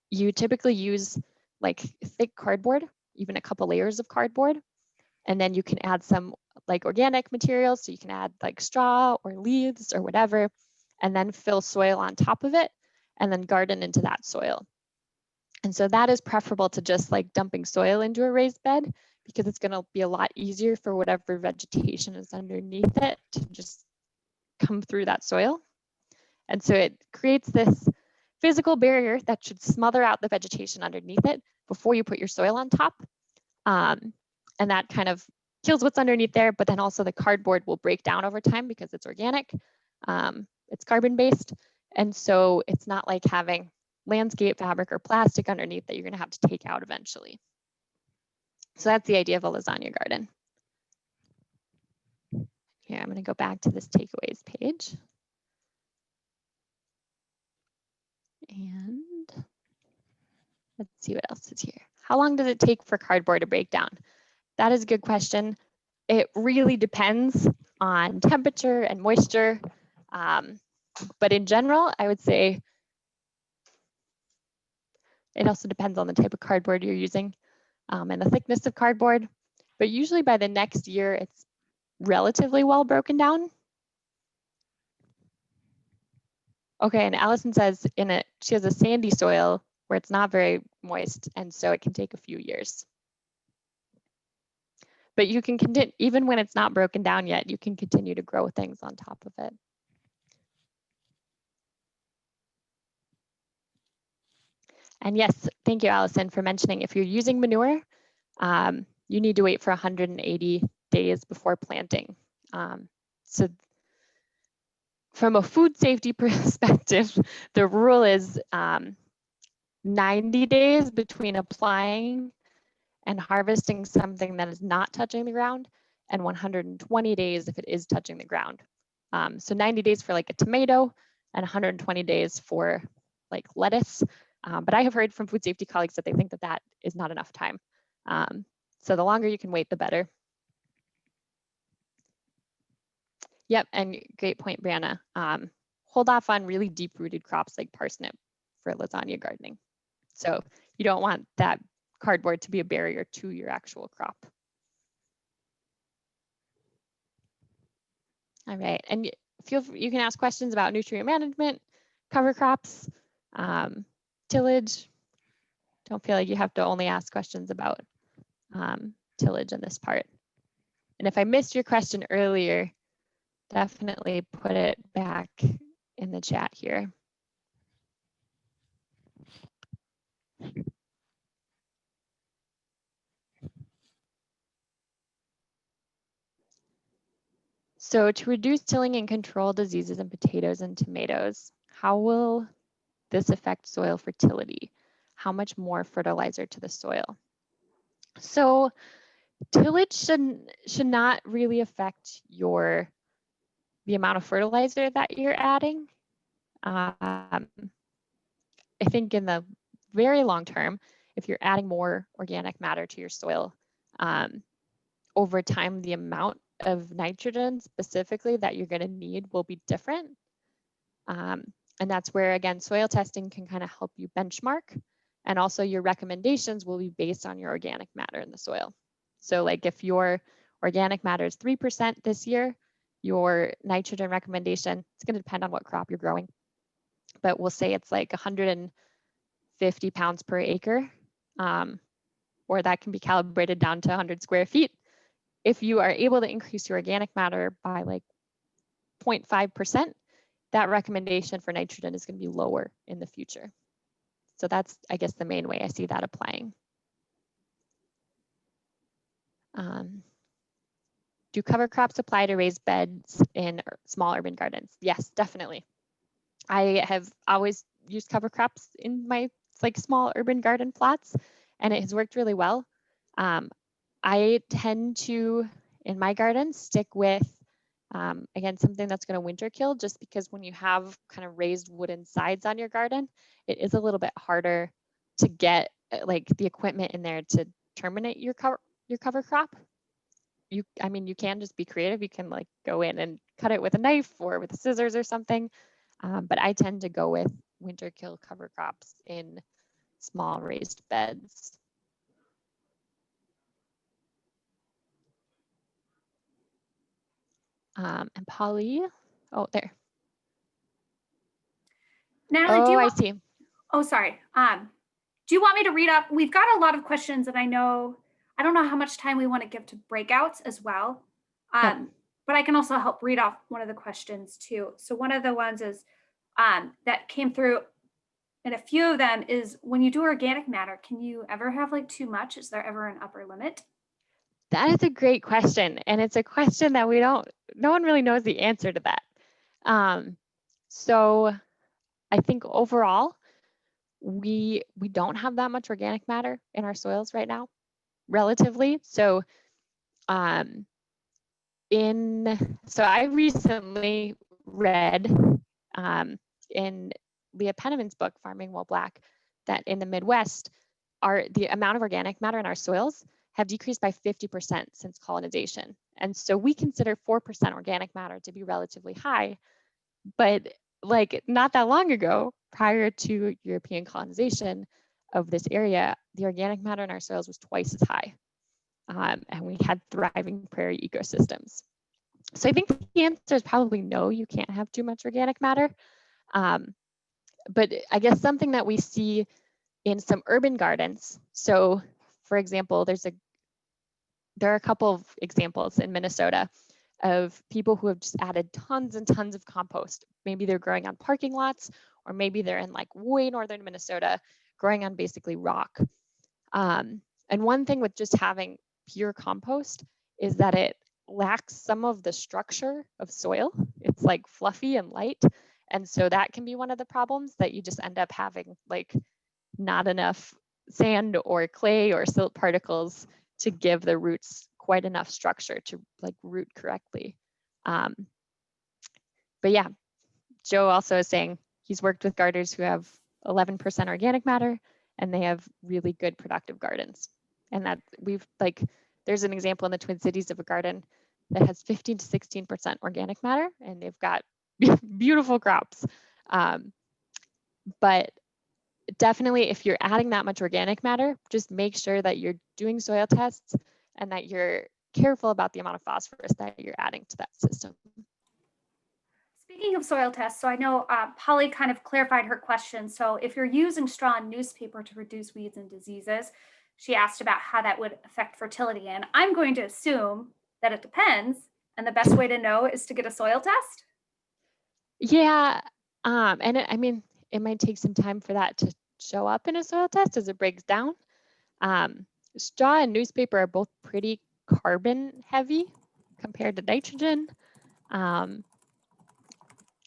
[SPEAKER 4] you typically use like thick cardboard, even a couple layers of cardboard. And then you can add some like organic materials. So you can add like straw or leaves or whatever, and then fill soil on top of it and then garden into that soil. And so that is preferable to just like dumping soil into a raised bed, because it's going to be a lot easier for whatever vegetation is underneath it to just come through that soil. And so it creates this physical barrier that should smother out the vegetation underneath it before you put your soil on top. And that kind of kills what's underneath there, but then also the cardboard will break down over time because it's organic, it's carbon-based. And so it's not like having landscape fabric or plastic underneath that you're gonna have to take out eventually. So that's the idea of a lasagna garden. Here, I'm gonna go back to this takeaways page. And let's see what else is here. How long does it take for cardboard to break down? That is a good question. It really depends on temperature and moisture. But in general, I would say it also depends on the type of cardboard you're using and the thickness of cardboard. But usually by the next year, it's relatively well broken down. Okay, and Allison says she has a sandy soil where it's not very moist, and so it can take a few years. But you can continue, even when it's not broken down yet, you can continue to grow things on top of it. And yes, thank you, Allison, for mentioning if you're using manure, you need to wait for 180 days before planting. So from a food safety perspective, the rule is 90 days between applying and harvesting something that is not touching the ground, and 120 days if it is touching the ground. So 90 days for like a tomato and 120 days for like lettuce. But I have heard from food safety colleagues that they think that that is not enough time. So the longer you can wait, the better. Yep, and great point, Brianna. Hold off on really deep-rooted crops like parsnip for lasagna gardening. So you don't want that cardboard to be a barrier to your actual crop. All right, and you can ask questions about nutrient management, cover crops, tillage. Don't feel like you have to only ask questions about tillage in this part. And if I missed your question earlier, definitely put it back in the chat here. So to reduce tilling and control diseases in potatoes and tomatoes, how will this affect soil fertility? How much more fertilizer to the soil? So tillage should not really affect the amount of fertilizer that you're adding. I think in the very long term, if you're adding more organic matter to your soil, over time, the amount of nitrogen specifically that you're going to need will be different. And that's where, again, soil testing can kind of help you benchmark. And also your recommendations will be based on your organic matter in the soil. So like if your organic matter is 3% this year, your nitrogen recommendation, it's going to depend on what crop you're growing. But we'll say it's like 150 pounds per acre, or that can be calibrated down to 100 square feet. If you are able to increase your organic matter by like 0.5%, that recommendation for nitrogen is going to be lower in the future. So that's, I guess, the main way I see that applying. Do cover crops apply to raised beds in small urban gardens? Yes, definitely. I have always used cover crops in my like small urban garden plots, and it has worked really well. I tend to, in my garden, stick with, again, something that's going to winter kill, just because when you have kind of raised wooden sides on your garden, it is a little bit harder to get like the equipment in there to terminate your cover crop. I mean, you can just be creative. You can like go in and cut it with a knife or with scissors or something. But I tend to go with winter kill cover crops in small raised beds. And Polly, oh, there.
[SPEAKER 1] Natalie,
[SPEAKER 4] Oh, I see.
[SPEAKER 1] Oh, sorry. Do you want me to read up? We've got a lot of questions, and I don't know how much time we want to give to breakouts as well. But I can also help read off one of the questions too. So one of the ones is that came through, and a few of them is, when you do organic matter, can you ever have like too much? Is there ever an upper limit?
[SPEAKER 4] That is a great question. And it's a question that no one really knows the answer to that. So I think overall, we don't have that much organic matter in our soils right now, relatively. So I recently read in Leah Penniman's book, Farming While Black, that in the Midwest, the amount of organic matter in our soils have decreased by 50% since colonization. And so we consider 4% organic matter to be relatively high, but like not that long ago, prior to European colonization of this area, the organic matter in our soils was twice as high. And we had thriving prairie ecosystems. So I think the answer is probably no, you can't have too much organic matter. But I guess something that we see in some urban gardens. So for example, there are a couple of examples in Minnesota of people who have just added tons and tons of compost. Maybe they're growing on parking lots, or maybe they're in like way northern Minnesota, growing on basically rock. And one thing with just having pure compost is that it lacks some of the structure of soil. It's like fluffy and light. And so that can be one of the problems, that you just end up having like not enough sand or clay or silt particles to give the roots quite enough structure to like root correctly. But yeah, Joe also is saying he's worked with gardeners who have 11% organic matter, and they have really good productive gardens. And that there's an example in the Twin Cities of a garden that has 15 to 16% organic matter, and they've got beautiful crops. But definitely, if you're adding that much organic matter, just make sure that you're doing soil tests and that you're careful about the amount of phosphorus that you're adding to that system.
[SPEAKER 1] Speaking speaking of soil tests, so I know Polly kind of clarified her question. So if you're using straw and newspaper to reduce weeds and diseases, she asked about how that would affect fertility. And I'm going to assume that it depends. And the best way to know is to get a soil test.
[SPEAKER 4] Yeah, and I mean, it might take some time for that to show up in a soil test as it breaks down. Straw and newspaper are both pretty carbon heavy compared to nitrogen.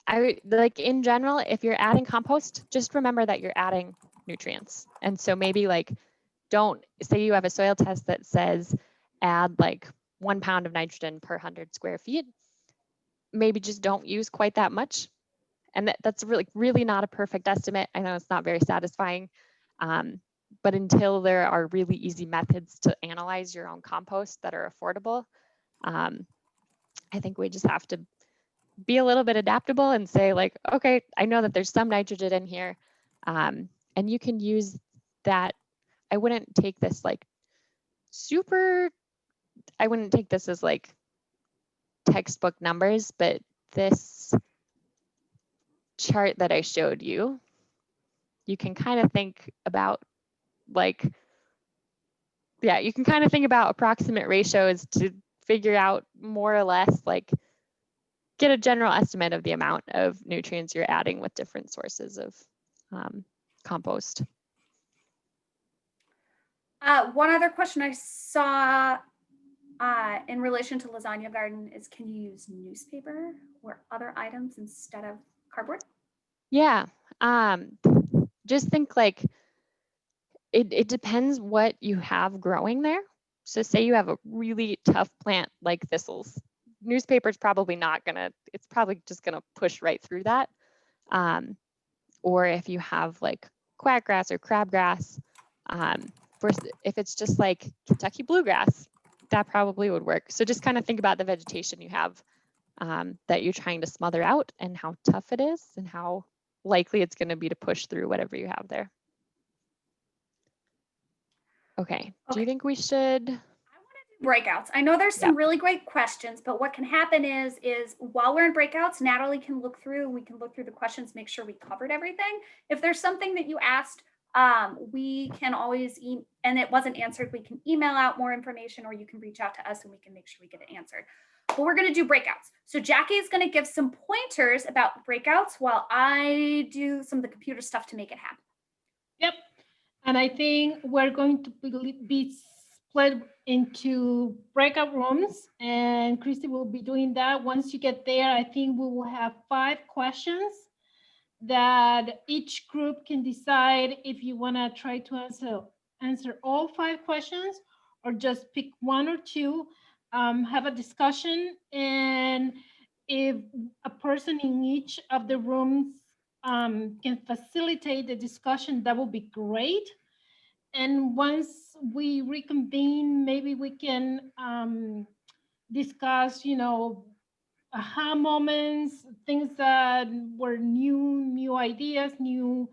[SPEAKER 4] I like in general, if you're adding compost, just remember that you're adding nutrients. And so maybe like don't say you have a soil test that says add like 1 pound of nitrogen per 100 square feet. Maybe just don't use quite that much. And that's really not a perfect estimate. I know it's not very satisfying, but until there are really easy methods to analyze your own compost that are affordable, I think we just have to be a little bit adaptable and say like, okay, I know that there's some nitrogen in here, and you can use that. I wouldn't take this like I wouldn't take this as like textbook numbers, but this chart that I showed you, you can kind of think about like, yeah, you can kind of think about approximate ratios to figure out more or less like get a general estimate of the amount of nutrients you're adding with different sources of compost.
[SPEAKER 1] One other question I saw in relation to lasagna garden is, can you use newspaper or other items instead of cardboard?
[SPEAKER 4] Yeah, just think like it depends what you have growing there. So say you have a really tough plant like thistles, newspaper is probably not gonna, it's probably just gonna push right through that. Or if you have like quackgrass or crabgrass, if it's just like Kentucky bluegrass, that probably would work. So just kind of think about the vegetation you have that you're trying to smother out and how tough it is and how likely it's going to be to push through whatever you have there. Okay, do you think we should?
[SPEAKER 1] Breakouts. I know there's some really great questions, but what can happen is while we're in breakouts, Natalie can look through, we can look through the questions, make sure we covered everything. If there's something that you asked, we can always, and it wasn't answered, we can email out more information, or you can reach out to us and we can make sure we get it answered. But we're going to do breakouts. So Jackie is going to give some pointers about breakouts while I do some of the computer stuff to make it happen.
[SPEAKER 2] Yep. And I think we're going to be split into breakout rooms, and Christy will be doing that. Once you get there, I think we will have 5 questions that each group can decide if you want to try to answer all 5 questions or just pick 1 or 2, have a discussion, and if a person in each of the rooms can facilitate the discussion, that would be great. And once we reconvene, maybe we can discuss, aha moments, things that were new ideas, new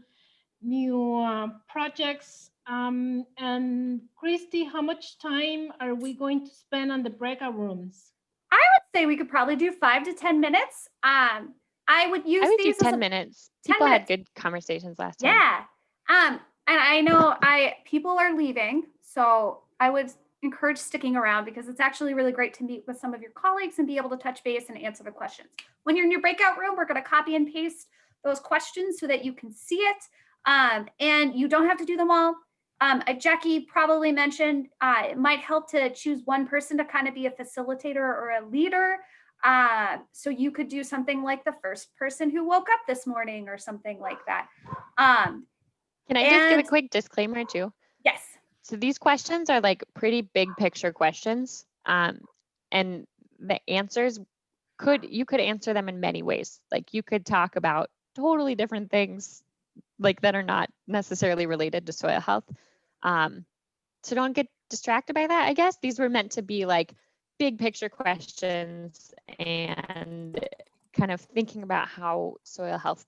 [SPEAKER 2] projects. And Christy, how much time are we going to spend on the breakout rooms?
[SPEAKER 1] I would say we could probably do 5 to 10 minutes. I would use these
[SPEAKER 4] do 10 minutes. People had good conversations last time.
[SPEAKER 1] Yeah. And I know people are leaving, so I would encourage sticking around because it's actually really great to meet with some of your colleagues and be able to touch base and answer the questions. When you're in your breakout room, we're going to copy and paste those questions so that you can see it. And you don't have to do them all. Jackie probably mentioned it might help to choose one person to kind of be a facilitator or a leader. So you could do something like the first person who woke up this morning or something like that.
[SPEAKER 4] Can I just give a quick disclaimer too?
[SPEAKER 1] Yes.
[SPEAKER 4] So these questions are like pretty big picture questions. And the answers you could answer them in many ways. Like you could talk about totally different things like that are not necessarily related to soil health. So don't get distracted by that. I guess these were meant to be like big picture questions and kind of thinking about how soil health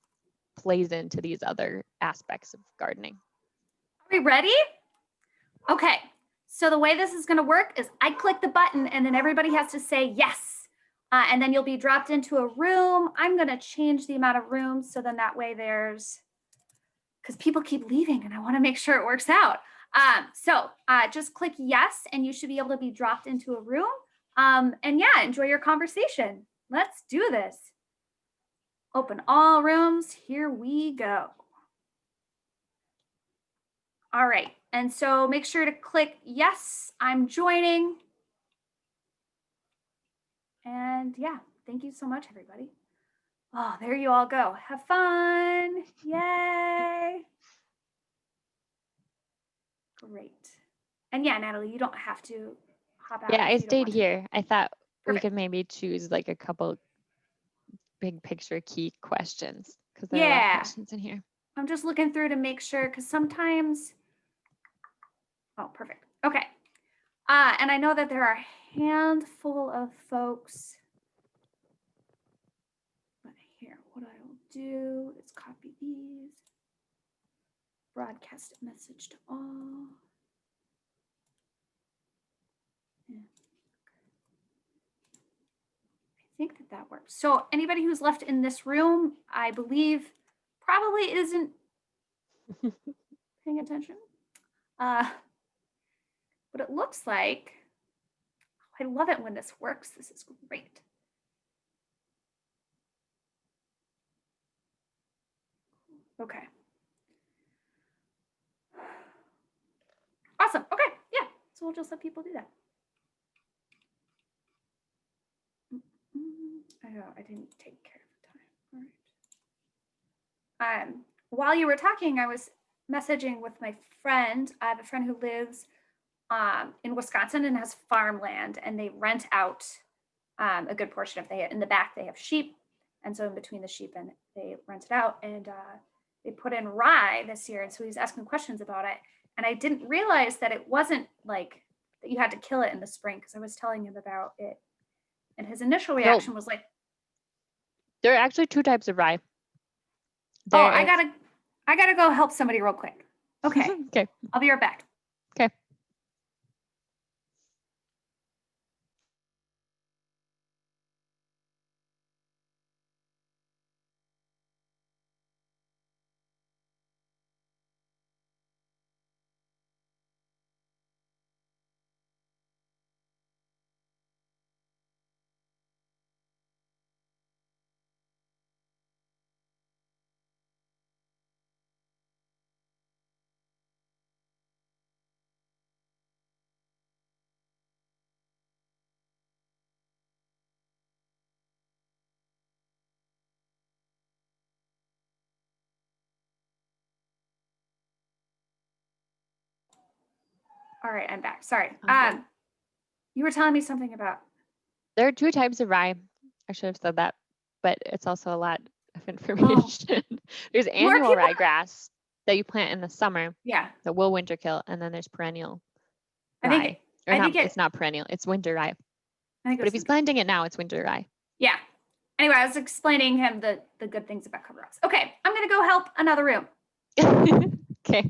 [SPEAKER 4] plays into these other aspects of gardening.
[SPEAKER 1] Are we ready? Okay, so the way this is going to work is I click the button and then everybody has to say yes And then you'll be dropped into a room. I'm going to change the amount of rooms so then that way there's, because people keep leaving and I want to make sure it works out. So just click yes, and you should be able to be dropped into a room. And yeah, enjoy your conversation. Let's do this. Open all rooms. Here we go. All right. And so make sure to click yes, I'm joining. And yeah, thank you so much, everybody. Oh, there you all go. Have fun. Yay. Great. And yeah, Natalie, you don't have to hop out.
[SPEAKER 4] Yeah,
[SPEAKER 1] if
[SPEAKER 4] I
[SPEAKER 1] you don't
[SPEAKER 4] stayed
[SPEAKER 1] want to.
[SPEAKER 4] here. I thought we
[SPEAKER 1] Perfect.
[SPEAKER 4] could maybe choose like a couple big picture key questions because there are a lot of
[SPEAKER 1] Yeah.
[SPEAKER 4] questions in here.
[SPEAKER 1] I'm just looking through to make sure because sometimes, oh, perfect. Okay. And I know that there are a handful of folks. But here, what I will do is copy these, broadcast a message to all. Yeah. I think that that works. So anybody who's left in this room, I believe probably isn't paying attention. But it looks like, I love it when this works. This is great. Okay. Awesome. Okay. Yeah. So we'll just let people do that. I didn't take care of the time. All right. While you were talking, I was messaging with my friend. I have a friend who lives in Wisconsin and has farmland, and they rent out a good portion of in the back they have sheep, and so in between the sheep and they rent it out, and they put in rye this year, and so he's asking questions about it, and I didn't realize that it wasn't like that you had to kill it in the spring because I was telling him about it, and his initial reaction was like,
[SPEAKER 4] There are actually two types of rye.
[SPEAKER 1] oh, I gotta go help somebody real quick. Okay.
[SPEAKER 4] Okay.
[SPEAKER 1] I'll be right back.
[SPEAKER 4] Okay.
[SPEAKER 1] All right, I'm back. Sorry.
[SPEAKER 4] Okay.
[SPEAKER 1] You were telling me something about.
[SPEAKER 4] There are two types of rye. I should have said that, but it's also a lot of information. There's annual
[SPEAKER 1] people-
[SPEAKER 4] ryegrass that you plant in the summer
[SPEAKER 1] Yeah.
[SPEAKER 4] that will winter kill, and then there's perennial
[SPEAKER 1] I
[SPEAKER 4] rye.
[SPEAKER 1] think
[SPEAKER 4] It's not perennial, it's winter rye.
[SPEAKER 1] I think
[SPEAKER 4] But if he's planting it now, it's winter rye.
[SPEAKER 1] Yeah. Anyway, I was explaining him the good things about cover ups. Okay, I'm gonna go help another room.
[SPEAKER 4] Okay.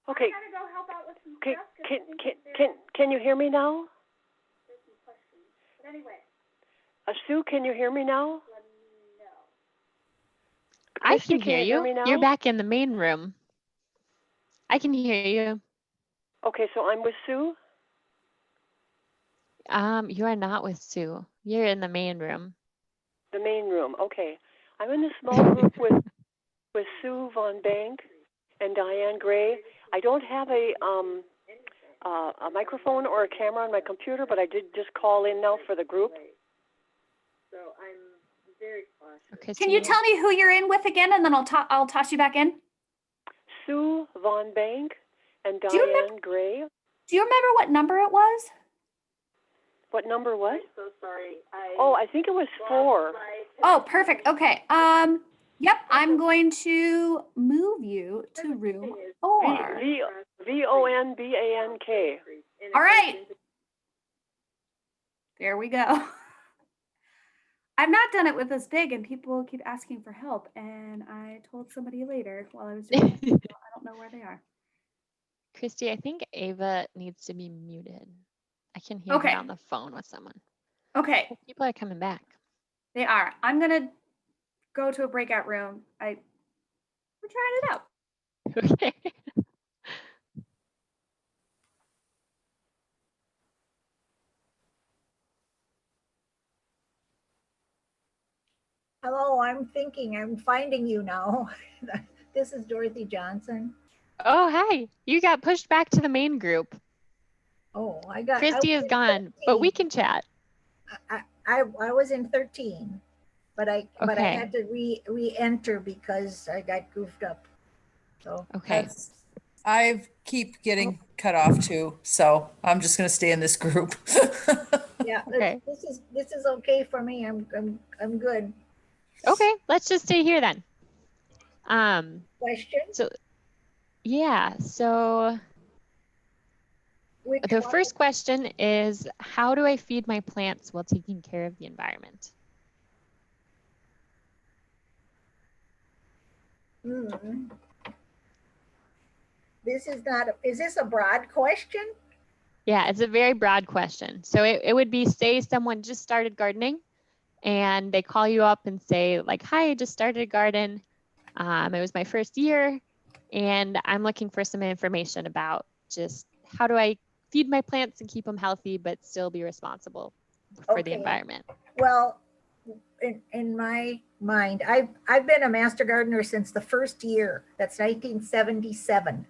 [SPEAKER 6] Okay. Okay. Can you hear me now?
[SPEAKER 1] But anyway,
[SPEAKER 6] Sue, can you hear me now?
[SPEAKER 4] I
[SPEAKER 6] Christy,
[SPEAKER 4] can hear
[SPEAKER 6] you hear
[SPEAKER 4] you.
[SPEAKER 6] me now?
[SPEAKER 4] You're back in the main room. I can hear you.
[SPEAKER 6] Okay, so I'm with Sue.
[SPEAKER 4] You are not with Sue. You're in the main room.
[SPEAKER 6] The main room. Okay. I'm in a small group with with Sue Von Bank and Diane Gray. I don't have a microphone or a camera on my computer, but I did just call in now for the group. So I'm very cautious.
[SPEAKER 4] Okay,
[SPEAKER 1] Can you tell me who you're in with again, and then I'll toss you back in?
[SPEAKER 6] Sue Von Bank and Diane Gray.
[SPEAKER 1] Do you remember what number it was?
[SPEAKER 6] What number was? I'm so sorry. I think it was 4.
[SPEAKER 1] Oh, perfect. Okay. Yep, I'm going to move you to room 4.
[SPEAKER 6] VONBANK.
[SPEAKER 1] All right. There we go. I've not done it with this big, and people keep asking for help. And I told somebody later while I was doing it. So I don't know where they are.
[SPEAKER 4] Christy, I think Ava needs to be muted. I can hear
[SPEAKER 1] Okay.
[SPEAKER 4] her on the phone with someone.
[SPEAKER 1] Okay,
[SPEAKER 4] People are coming back.
[SPEAKER 1] they are. I'm gonna go to a breakout room. We're trying it out.
[SPEAKER 4] Okay.
[SPEAKER 7] Hello, I'm finding you now. This is Dorothy Johnson.
[SPEAKER 4] Oh, hi. You got pushed back to the main group.
[SPEAKER 7] Oh,
[SPEAKER 4] Christy is gone, but we can chat.
[SPEAKER 7] I was in 13, but I
[SPEAKER 4] Okay.
[SPEAKER 7] had to re-enter because I got goofed up. So
[SPEAKER 4] Okay.
[SPEAKER 8] I keep getting cut off too, so I'm just gonna stay in this group.
[SPEAKER 7] yeah,
[SPEAKER 4] Okay.
[SPEAKER 7] this is okay for me. I'm good.
[SPEAKER 4] Okay, let's just stay here then.
[SPEAKER 7] Question?
[SPEAKER 4] So yeah, so
[SPEAKER 7] Which
[SPEAKER 4] the
[SPEAKER 7] one?
[SPEAKER 4] first question is, how do I feed my plants while taking care of the environment?
[SPEAKER 7] Hmm. This is not. Is this a broad question?
[SPEAKER 4] Yeah, it's a very broad question. So it would be, say someone just started gardening and they call you up and say like, hi, I just started a garden. It was my first year and I'm looking for some information about just how do I feed my plants and keep them healthy, but still be responsible for the
[SPEAKER 7] Okay.
[SPEAKER 4] environment.
[SPEAKER 7] Well, in my mind, I've been a master gardener since the first year. That's 1977.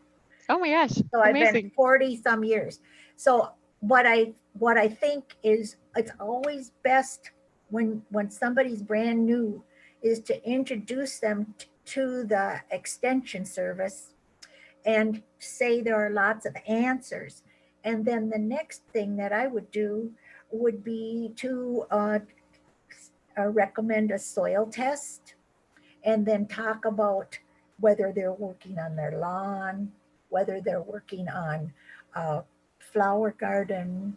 [SPEAKER 4] Oh my gosh,
[SPEAKER 7] So I've
[SPEAKER 4] amazing.
[SPEAKER 7] been 40 some years. So what I think is it's always best when somebody's brand new is to introduce them to the extension service and say there are lots of answers. And then the next thing that I would do would be to recommend a soil test and then talk about whether they're working on their lawn, whether they're working on a flower garden,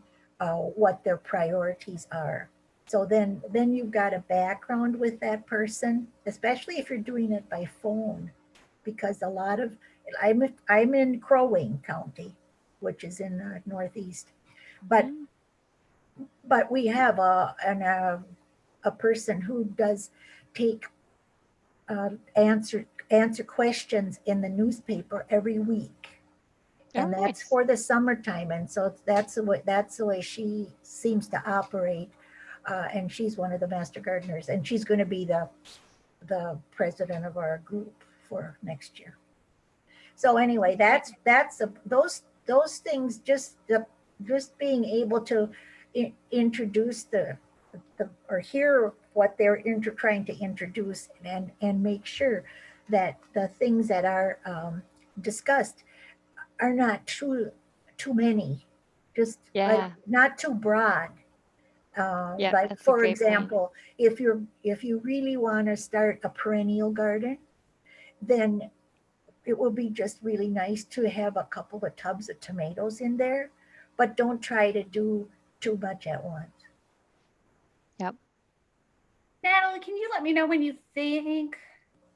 [SPEAKER 7] what their priorities are. So then you've got a background with that person, especially if you're doing it by phone, because a lot of, I'm in Crow Wing County, which is in the Northeast, but we have a person who does take answer questions in the newspaper every week, and
[SPEAKER 4] Oh,
[SPEAKER 7] that's
[SPEAKER 4] nice.
[SPEAKER 7] for the summertime. And so that's the way she seems to operate. And she's one of the master gardeners, and she's going to be the president of our group for next year. So anyway, those things, just being able to introduce or hear what they're trying to introduce, and make sure that the things that are discussed are not too many, just like not too broad.
[SPEAKER 4] Yeah,
[SPEAKER 7] like
[SPEAKER 4] that's a
[SPEAKER 7] for
[SPEAKER 4] great
[SPEAKER 7] example, if you really want to start a perennial garden, then it will be just really nice to have a couple of tubs of tomatoes in there, but don't try to do too much at once.
[SPEAKER 4] Yep.
[SPEAKER 1] Natalie, can you let me know when you think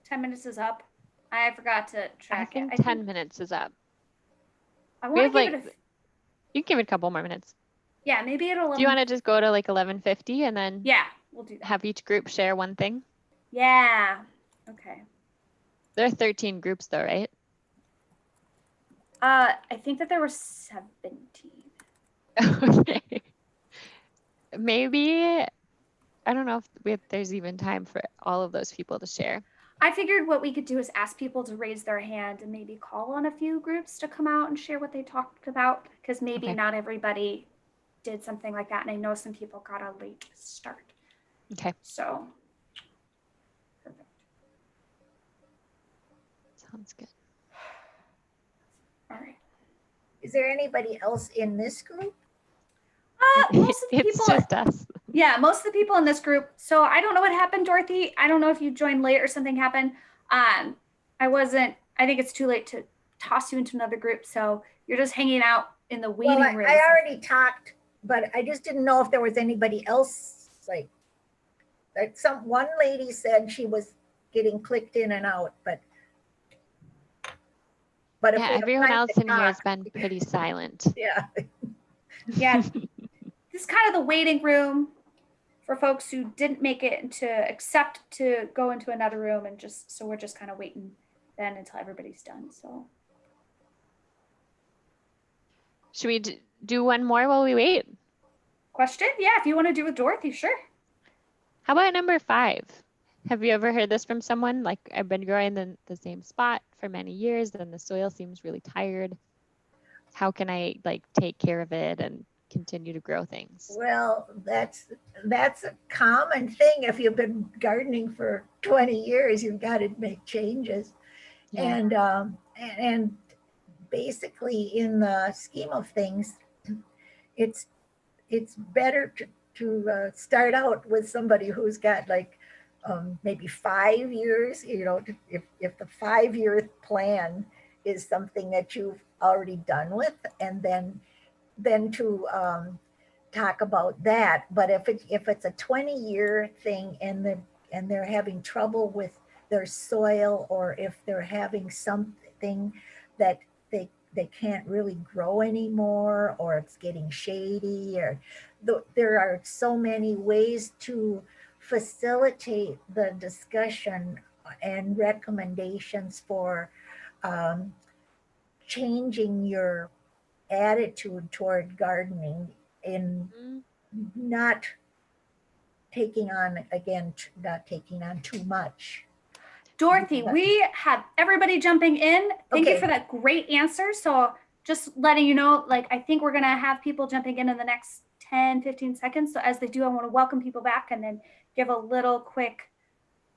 [SPEAKER 1] 10 minutes is up? I forgot to track
[SPEAKER 4] I think
[SPEAKER 1] it.
[SPEAKER 4] 10 minutes is up.
[SPEAKER 1] I
[SPEAKER 4] We
[SPEAKER 1] want
[SPEAKER 4] have
[SPEAKER 1] to give it a.
[SPEAKER 4] You can give it a couple more minutes.
[SPEAKER 1] Yeah, maybe it'll.
[SPEAKER 4] Do you want to just go to like 11:50 and then
[SPEAKER 1] Yeah, we'll do that.
[SPEAKER 4] have each group share one thing?
[SPEAKER 1] Yeah. Okay.
[SPEAKER 4] There are 13 groups though, right?
[SPEAKER 1] I think that there were 17.
[SPEAKER 4] Okay. Maybe, I don't know if there's even time for all of those people to share.
[SPEAKER 1] I figured what we could do is ask people to raise their hand and maybe call on a few groups to come out and share what they talked about, because maybe
[SPEAKER 4] Okay.
[SPEAKER 1] not everybody did something like that. And I know some people got a late start.
[SPEAKER 4] Okay,
[SPEAKER 1] So, perfect.
[SPEAKER 4] sounds good.
[SPEAKER 1] All right.
[SPEAKER 7] Is there anybody else in this group?
[SPEAKER 1] Most of the
[SPEAKER 4] It's
[SPEAKER 1] people,
[SPEAKER 4] just us.
[SPEAKER 1] yeah, most of the people in this group. So I don't know what happened, Dorothy. I don't know if you joined late or something happened. I think it's too late to toss you into another group. So you're just hanging out in the waiting
[SPEAKER 7] Well,
[SPEAKER 1] room.
[SPEAKER 7] I already talked, but I just didn't know if there was anybody else, like one lady said she was getting clicked in and out, but if
[SPEAKER 4] Yeah,
[SPEAKER 7] we have
[SPEAKER 4] everyone
[SPEAKER 7] time
[SPEAKER 4] else
[SPEAKER 7] to
[SPEAKER 4] in here has
[SPEAKER 7] talk,
[SPEAKER 4] been pretty silent.
[SPEAKER 7] yeah.
[SPEAKER 1] Yeah, this is kind of the waiting room for folks who didn't make it to accept to go into another room, and just so we're just kind of waiting then until everybody's done. So
[SPEAKER 4] Should we do one more while we wait?
[SPEAKER 1] question? Yeah, if you want to do with Dorothy, sure.
[SPEAKER 4] How about number 5? Have you ever heard this from someone? Like, I've been growing in the same spot for many years, and the soil seems really tired. How can I like take care of it and continue to grow things?
[SPEAKER 7] Well, that's a common thing. If you've been gardening for 20 years, you've got to make changes.
[SPEAKER 4] Yeah.
[SPEAKER 7] And basically, in the scheme of things, it's better to start out with somebody who's got like maybe 5 years. If the 5-year plan is something that you've already done with, and then to talk about that. But if it's a 20-year thing and they're having trouble with their soil, or if they're having something that they can't really grow anymore, or it's getting shady, or there are so many ways to facilitate the discussion and recommendations for changing your attitude toward gardening, in not taking on too much.
[SPEAKER 1] Dorothy, we have everybody jumping in. Thank you for that great answer. So just letting you know, like, I think we're going to have people jumping in the next 10, 15 seconds. So as they do, I want to welcome people back and then give a little quick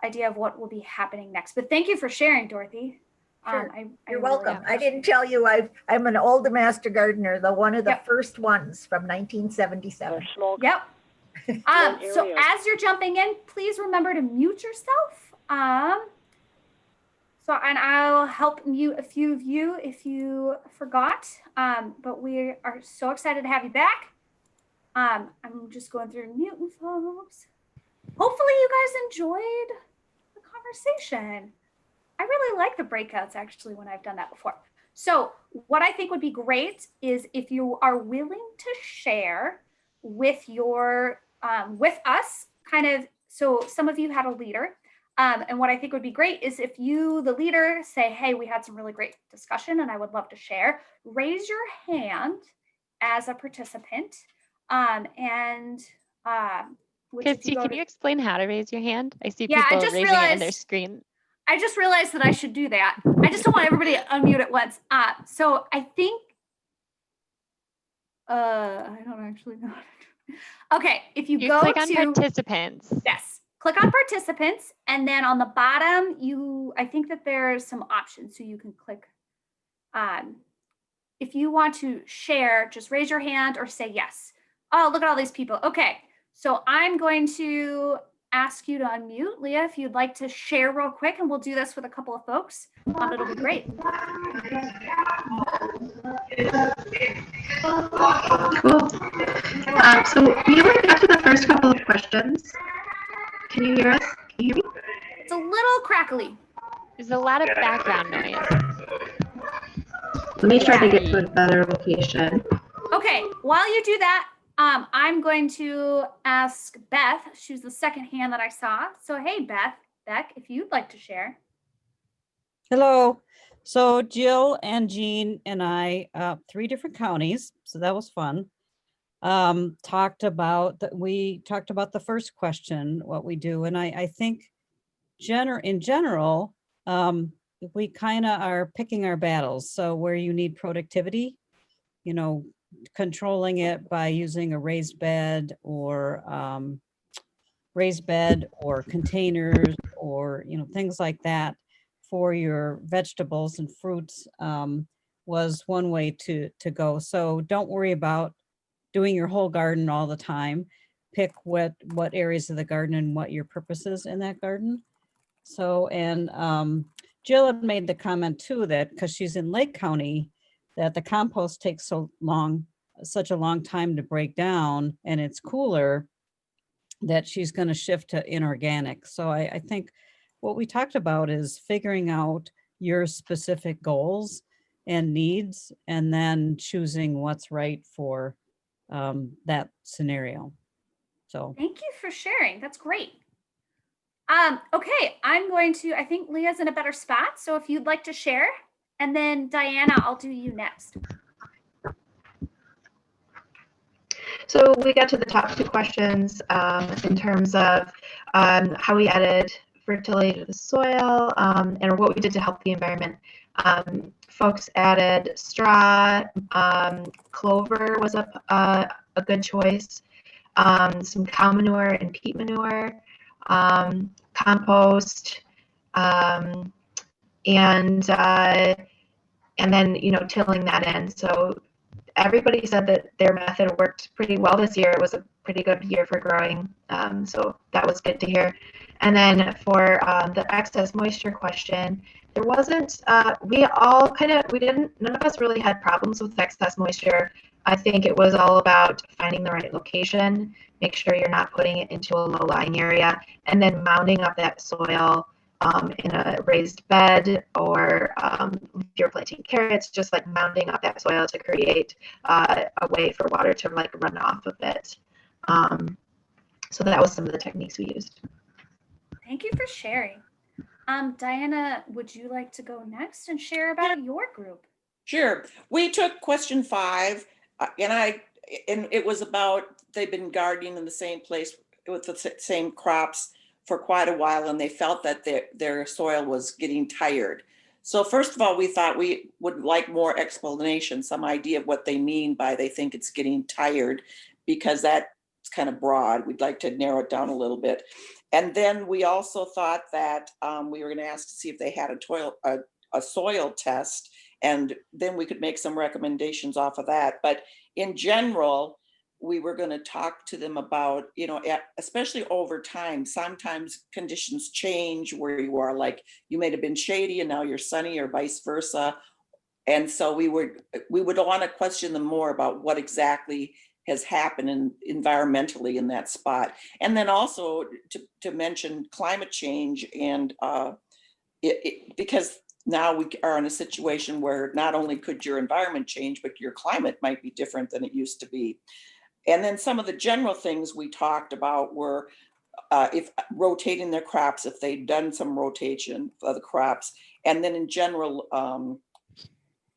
[SPEAKER 1] idea of what will be happening next. But thank you for sharing, Dorothy.
[SPEAKER 7] Sure. You're
[SPEAKER 1] really
[SPEAKER 7] welcome. I didn't tell you I'm an old master gardener, one of the first ones from 1977.
[SPEAKER 1] Yep. So as you're jumping in, please remember to mute yourself. And I'll help mute a few of you if you forgot. But we are so excited to have you back. I'm just going through muting folks. Hopefully you guys enjoyed the conversation. I really like the breakouts actually when I've done that before. So what I think would be great is if you are willing to share with with us, kind of, so some of you had a leader. And what I think would be great is if you, the leader, say, hey, we had some really great discussion and I would love to share, raise your hand as a participant.
[SPEAKER 4] Christy, can you explain how to raise your hand? I see
[SPEAKER 1] Yeah,
[SPEAKER 4] people raising it in their screen.
[SPEAKER 1] I just realized that I should do that. I just don't want everybody to unmute at once. So I think, I don't actually know. Okay, if you go
[SPEAKER 4] click on
[SPEAKER 1] to
[SPEAKER 4] participants.
[SPEAKER 1] Yes, click on participants, and then on the bottom, I think that there's some options, so you can click. If you want to share, just raise your hand or say yes. Oh, look at all these people. Okay, so I'm going to ask you to unmute. Leah, if you'd like to share real quick, and we'll do this with a couple of folks. It'll be great.
[SPEAKER 9] Cool. So we already got to the first couple of questions. Can you hear us? Can you hear me?
[SPEAKER 1] It's a little crackly.
[SPEAKER 4] There's a lot of background noise.
[SPEAKER 9] Let me try to get to a better location.
[SPEAKER 1] Okay, while you do that, I'm going to ask Beth. She was the second hand that I saw. So hey, Beck, if you'd like to share.
[SPEAKER 10] Hello. So Jill and Jean and I, 3 different counties, so that was fun. We talked about the first question, what we do, and I think in general, we kind of are picking our battles. So where you need productivity, you know, controlling it by using a raised bed or containers or, you know, things like that for your vegetables and fruits was one way to go. So don't worry about doing your whole garden all the time. Pick what areas of the garden and what your purpose is in that garden. So, and Jill had made the comment too, that because she's in Lake County, that the compost takes such a long time to break down, and it's cooler, that she's going to shift to inorganic. So I think what we talked about is figuring out your specific goals and needs, and then choosing what's right for that scenario. So
[SPEAKER 1] Thank you for sharing. That's great. Okay, I think Leah's in a better spot. So if you'd like to share, and then Diana, I'll do you next.
[SPEAKER 9] So we got to the top two questions in terms of how we added fertility to the soil and what we did to help the environment. Folks added straw, clover was a good choice, some cow manure and peat manure, compost, and then, you know, tilling that in. So everybody said that their method worked pretty well this year. It was a pretty good year for growing. So that was good to hear. And then for the excess moisture question, there wasn't, none of us really had problems with excess moisture. I think it was all about finding the right location, make sure you're not putting it into a low-lying area, and then mounding up that soil in a raised bed, or if you're planting carrots, just like mounding up that soil to create a way for water to like run off of it. So that was some of the techniques we used.
[SPEAKER 1] Thank you for sharing. Diana, would you like to go next and share about your group?
[SPEAKER 11] Sure. We took question 5, and it was about they've been gardening in the same place with the same crops for quite a while, and they felt that their soil was getting tired. So first of all, we thought we would like more explanation, some idea of what they mean by they think it's getting tired, because that's kind of broad. We'd like to narrow it down a little bit. And then we also thought that we were going to ask to see if they had a soil test, and then we could make some recommendations off of that. But in general, we were going to talk to them about, you know, especially over time, sometimes conditions change where you are, like you may have been shady and now you're sunny, or vice versa. And so we would want to question them more about what exactly has happened environmentally in that spot. And then also to mention climate change, and because now we are in a situation where not only could your environment change, but your climate might be different than it used to be. And then some of the general things we talked about were if rotating their crops, if they'd done some rotation of the crops, and then in general,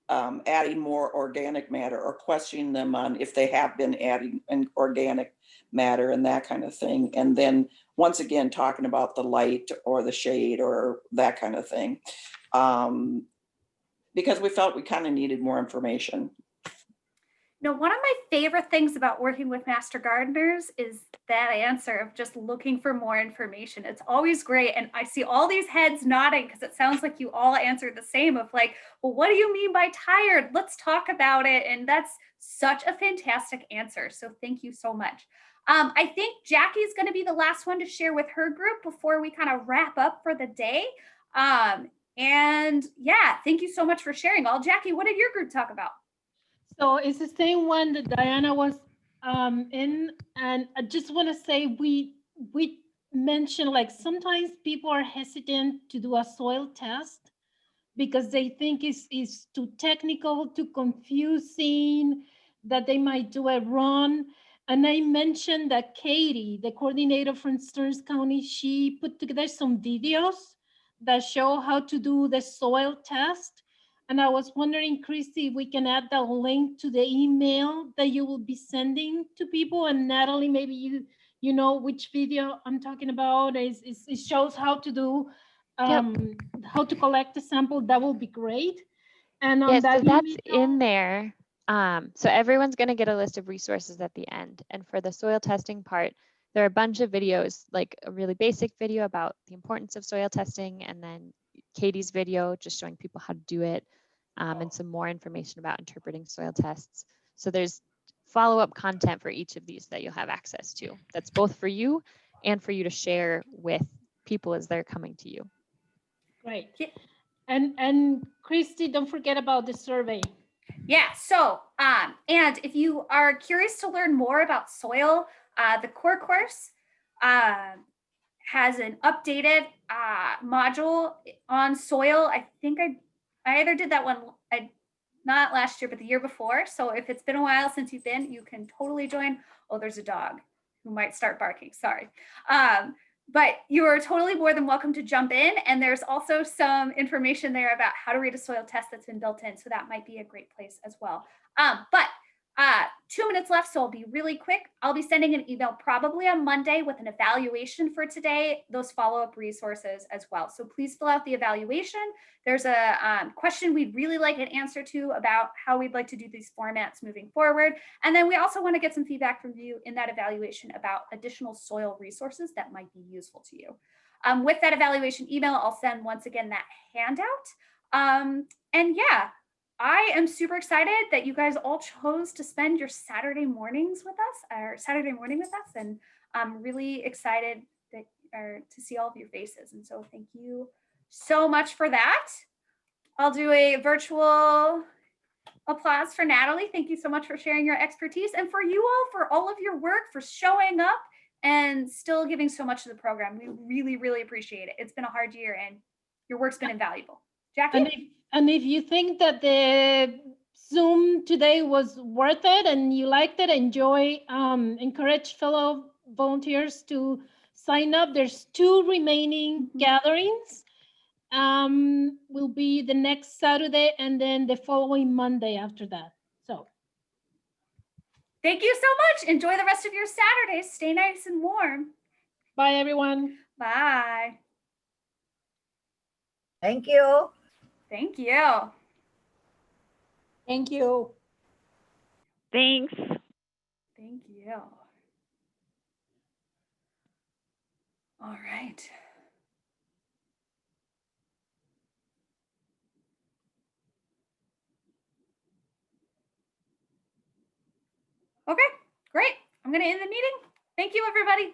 [SPEAKER 11] adding more organic matter, or questioning them on if they have been adding an organic matter and that kind of thing. And then once again, talking about the light or the shade or that kind of thing, because we felt we kind of needed more information.
[SPEAKER 1] Now, one of my favorite things about working with master gardeners is that answer of just looking for more information. It's always great. And I see all these heads nodding because it sounds like you all answered the same of like, well, what do you mean by tired? Let's talk about it. And that's such a fantastic answer. So thank you so much. I think Jackie's going to be the last one to share with her group before we kind of wrap up for the day. And yeah, thank you so much for sharing all. Jackie, what did your group talk about?
[SPEAKER 2] So it's the same one that Diana was in, and I just want to say we mentioned, like, sometimes people are hesitant to do a soil test because they think it's too technical, too confusing, that they might do it wrong. And I mentioned that Katie, the coordinator from Stearns County, she put together some videos that show how to do the soil test. And I was wondering, Christy, if we can add the link to the email that you will be sending to people. And Natalie, maybe you know which video I'm talking about. It shows how to do, how to collect a sample. That will be great. And on
[SPEAKER 4] Yeah, so
[SPEAKER 2] that
[SPEAKER 4] that's
[SPEAKER 2] email,
[SPEAKER 4] in there. So everyone's going to get a list of resources at the end. And for the soil testing part, there are a bunch of videos, like a really basic video about the importance of soil testing, and then Katie's video just showing people how to do it, and some more information about interpreting soil tests. So there's follow-up content for each of these that you'll have access to. That's both for you and for you to share with people as they're coming to you.
[SPEAKER 2] great. And Christy, don't forget about the survey.
[SPEAKER 1] Yeah, so, and if you are curious to learn more about soil, the core course has an updated module on soil. I think I either did that one, not last year, but the year before. So if it's been a while since you've been, you can totally join. Oh, there's a dog who might start barking, sorry. But you are totally more than welcome to jump in. And there's also some information there about how to read a soil test that's been built in. So that might be a great place as well. But 2 minutes left, so I'll be really quick. I'll be sending an email probably on Monday with an evaluation for today, those follow-up resources as well. So please fill out the evaluation. There's a question we'd really like an answer to about how we'd like to do these formats moving forward. And then we also want to get some feedback from you in that evaluation about additional soil resources that might be useful to you. With that evaluation email, I'll send once again that handout. And yeah, I am super excited that you guys all chose to spend your Saturday mornings with us, or Saturday morning with us, and I'm really excited to see all of your faces. And so thank you so much for that. I'll do a virtual applause for Natalie. Thank you so much for sharing your expertise, and for you all for all of your work, for showing up and still giving so much to the program. We really, really appreciate it. It's been a hard year and your work's been invaluable. Jackie?
[SPEAKER 2] And if you think that the Zoom today was worth it and you liked it, encourage fellow volunteers to sign up. There's 2 remaining gatherings. Will be the next Saturday and then the following Monday after that. So
[SPEAKER 1] thank you so much. Enjoy the rest of your Saturdays. Stay nice and warm.
[SPEAKER 2] Bye, everyone.
[SPEAKER 1] Bye.
[SPEAKER 7] Thank you.
[SPEAKER 1] Thank you.
[SPEAKER 2] Thank you.
[SPEAKER 5] Thanks.
[SPEAKER 1] Thank you. All right. Okay, great. I'm going to end the meeting. Thank you, everybody.